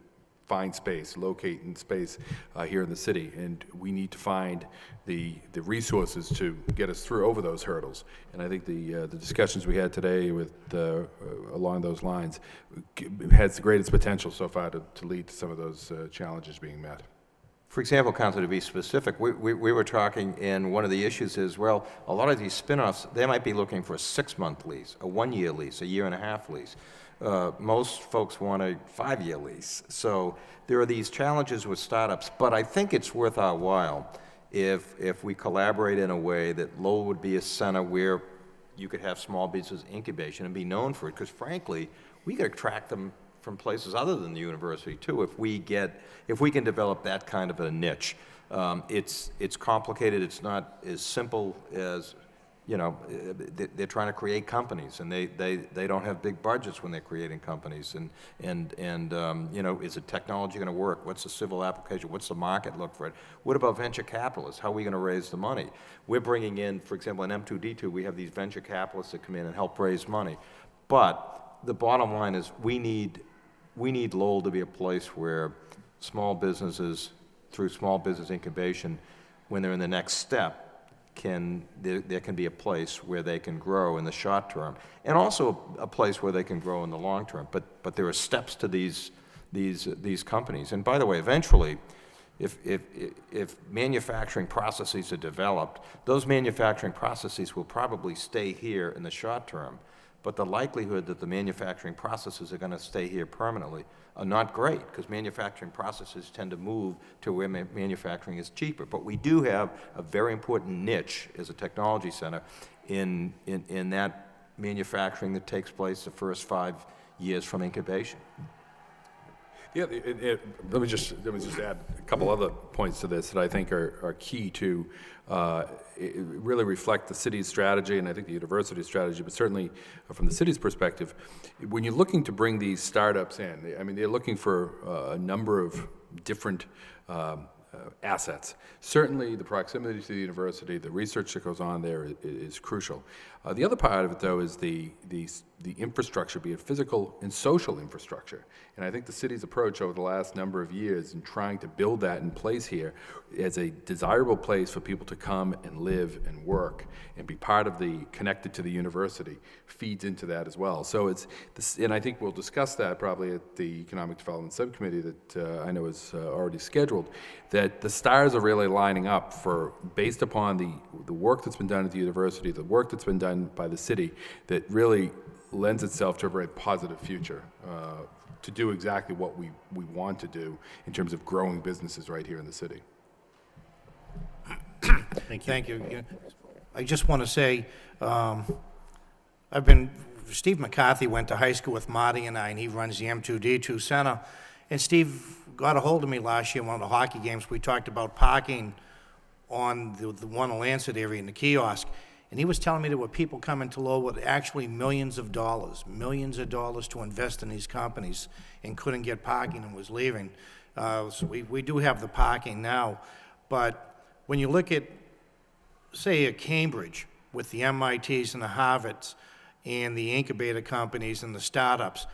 find space, locate in space here in the city, and we need to find the resources to get us through over those hurdles. And I think the discussions we had today with along those lines has the greatest potential so far to lead to some of those challenges being met. For example, Council, to be specific, we were talking, and one of the issues is, well, a lot of these spin-offs, they might be looking for a 6-month lease, a 1-year lease, a 1.5-year lease. Most folks want a 5-year lease. So there are these challenges with startups, but I think it's worth our while if we collaborate in a way that Lowell would be a center where you could have small business incubation and be known for it, because frankly, we could attract them from places other than the university too, if we can develop that kind of a niche. It's complicated. It's not as simple as, they're trying to create companies, and they don't have big budgets when they're creating companies. And is the technology going to work? What's the civil application? What's the market look for it? What about venture capitalists? How are we going to raise the money? We're bringing in, for example, in M2D2, we have these venture capitalists that come in and help raise money. But the bottom line is we need Lowell to be a place where small businesses, through small business incubation, when they're in the next step, there can be a place where they can grow in the short term, and also a place where they can grow in the long term. But there are steps to these companies. And by the way, eventually, if manufacturing processes are developed, those manufacturing processes will probably stay here in the short term. But the likelihood that the manufacturing processes are going to stay here permanently are not great, because manufacturing processes tend to move to where manufacturing is cheaper. But we do have a very important niche as a technology center in that manufacturing that takes place the first 5 years from incubation. Yeah, let me just add a couple other points to this that I think are key to really reflect the city's strategy, and I think the university's strategy, but certainly from the city's perspective. When you're looking to bring these startups in, I mean, they're looking for a number of different assets. Certainly, the proximity to the university, the research that goes on there is crucial. The other part of it, though, is the infrastructure, be it physical and social infrastructure. And I think the city's approach over the last number of years in trying to build that in place here as a desirable place for people to come and live and work and be part of connected to the university feeds into that as well. So and I think we'll discuss that probably at the Economic Development Subcommittee that I know is already scheduled, that the stars are really lining up based upon the work that's been done at the university, the work that's been done by the city, that really lends itself to a very positive future to do exactly what we want to do in terms of growing businesses right here in the city. Thank you. I just want to say, Steve McCarthy went to high school with Marty and I, and he runs the M2D2 Center. And Steve got a hold of me last year in one of the hockey games. We talked about parking on the one in Lancet area in the kiosk, and he was telling me there were people coming to Lowell with actually millions of dollars to invest in these companies and couldn't get parking and was leaving. So we do have the parking now, but when you look at, say, at Cambridge with the MITs and the Harvards and the incubator companies and the startups,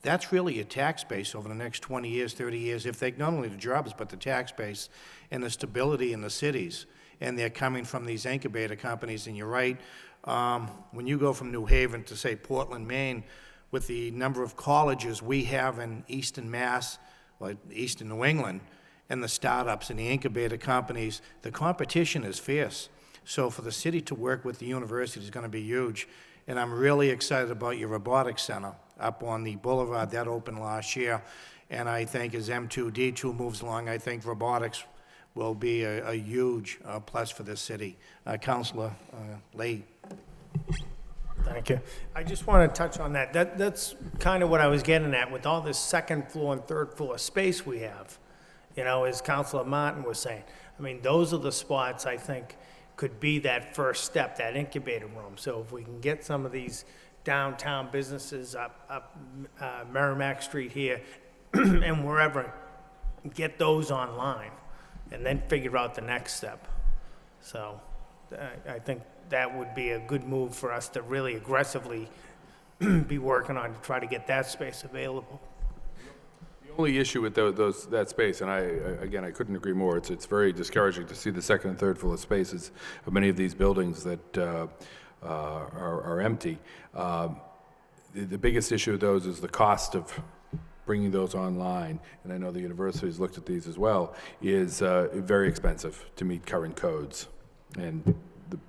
that's really a tax base over the next 20 years, 30 years, if they, not only the jobs, but the tax base and the stability in the cities. And they're coming from these incubator companies, and you're right, when you go from New Haven to, say, Portland, Maine, with the number of colleges we have in Eastern Mass, like Eastern New England, and the startups and the incubator companies, the competition is fierce. So for the city to work with the university is going to be huge. And I'm really excited about your robotics center up on the boulevard that opened last year. And I think as M2D2 moves along, I think robotics will be a huge plus for this city. Councilor Lee. Thank you. I just want to touch on that. That's kind of what I was getting at with all this second floor and third floor space we have. You know, as Councilor Martin was saying, I mean, those are the spots I think could be that first step, that incubator room. So if we can get some of these downtown businesses up Merrimack Street here and wherever, get those online and then figure out the next step. So I think that would be a good move for us to really aggressively be working on to try to get that space available. The only issue with that space, and I couldn't agree more, it's very discouraging to see the second and third floor spaces of many of these buildings that are empty. The biggest issue of those is the cost of bringing those online, and I know the university has looked at these as well, is very expensive to meet current codes. And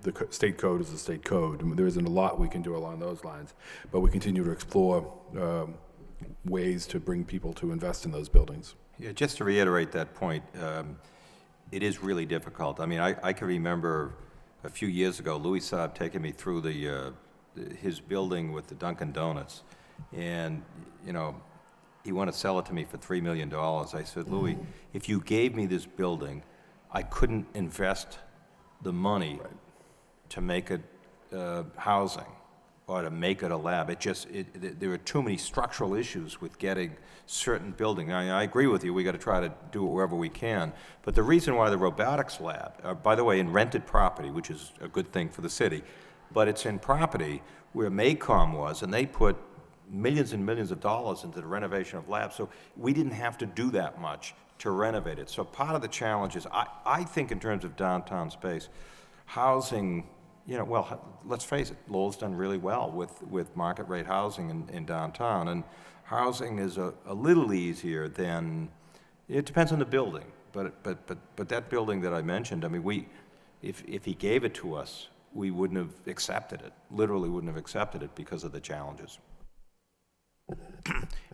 the state code is the state code. I mean, there isn't a lot we can do along those lines, but we continue to explore ways to bring people to invest in those buildings. Yeah, just to reiterate that point, it is really difficult. I mean, I can remember a few years ago, Louis Saab taking me through his building with the Dunkin' Donuts, and, you know, he wanted to sell it to me for $3 million. I said, Louis, if you gave me this building, I couldn't invest the money to make it housing or to make it a lab. There are too many structural issues with getting certain building. I agree with you, we got to try to do it wherever we can. But the reason why the robotics lab, by the way, in rented property, which is a good thing for the city, but it's in property where Maycom was, and they put millions and millions of dollars into the renovation of labs, so we didn't have to do that much to renovate it. So part of the challenge is, I think in terms of downtown space, housing, you know, well, let's face it, Lowell's done really well with market rate housing in downtown, and housing is a little easier than, it depends on the building, but that building that I mentioned, I mean, if he gave it to us, we wouldn't have accepted it, literally wouldn't have accepted it because of the challenges.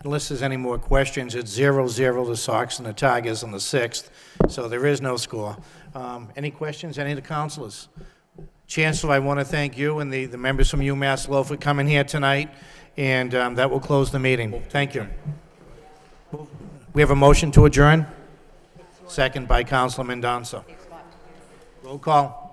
Unless there's any more questions, it's 0-0 the Sox and the Tigers on the 6th, so there is no score. Any questions, any of the councilors? Chancellor, I want to thank you and the members from UMass Lowell for coming here tonight, and that will close the meeting. Thank you. We have a motion to adjourn? Second by Councilor Mendonça. Roll call.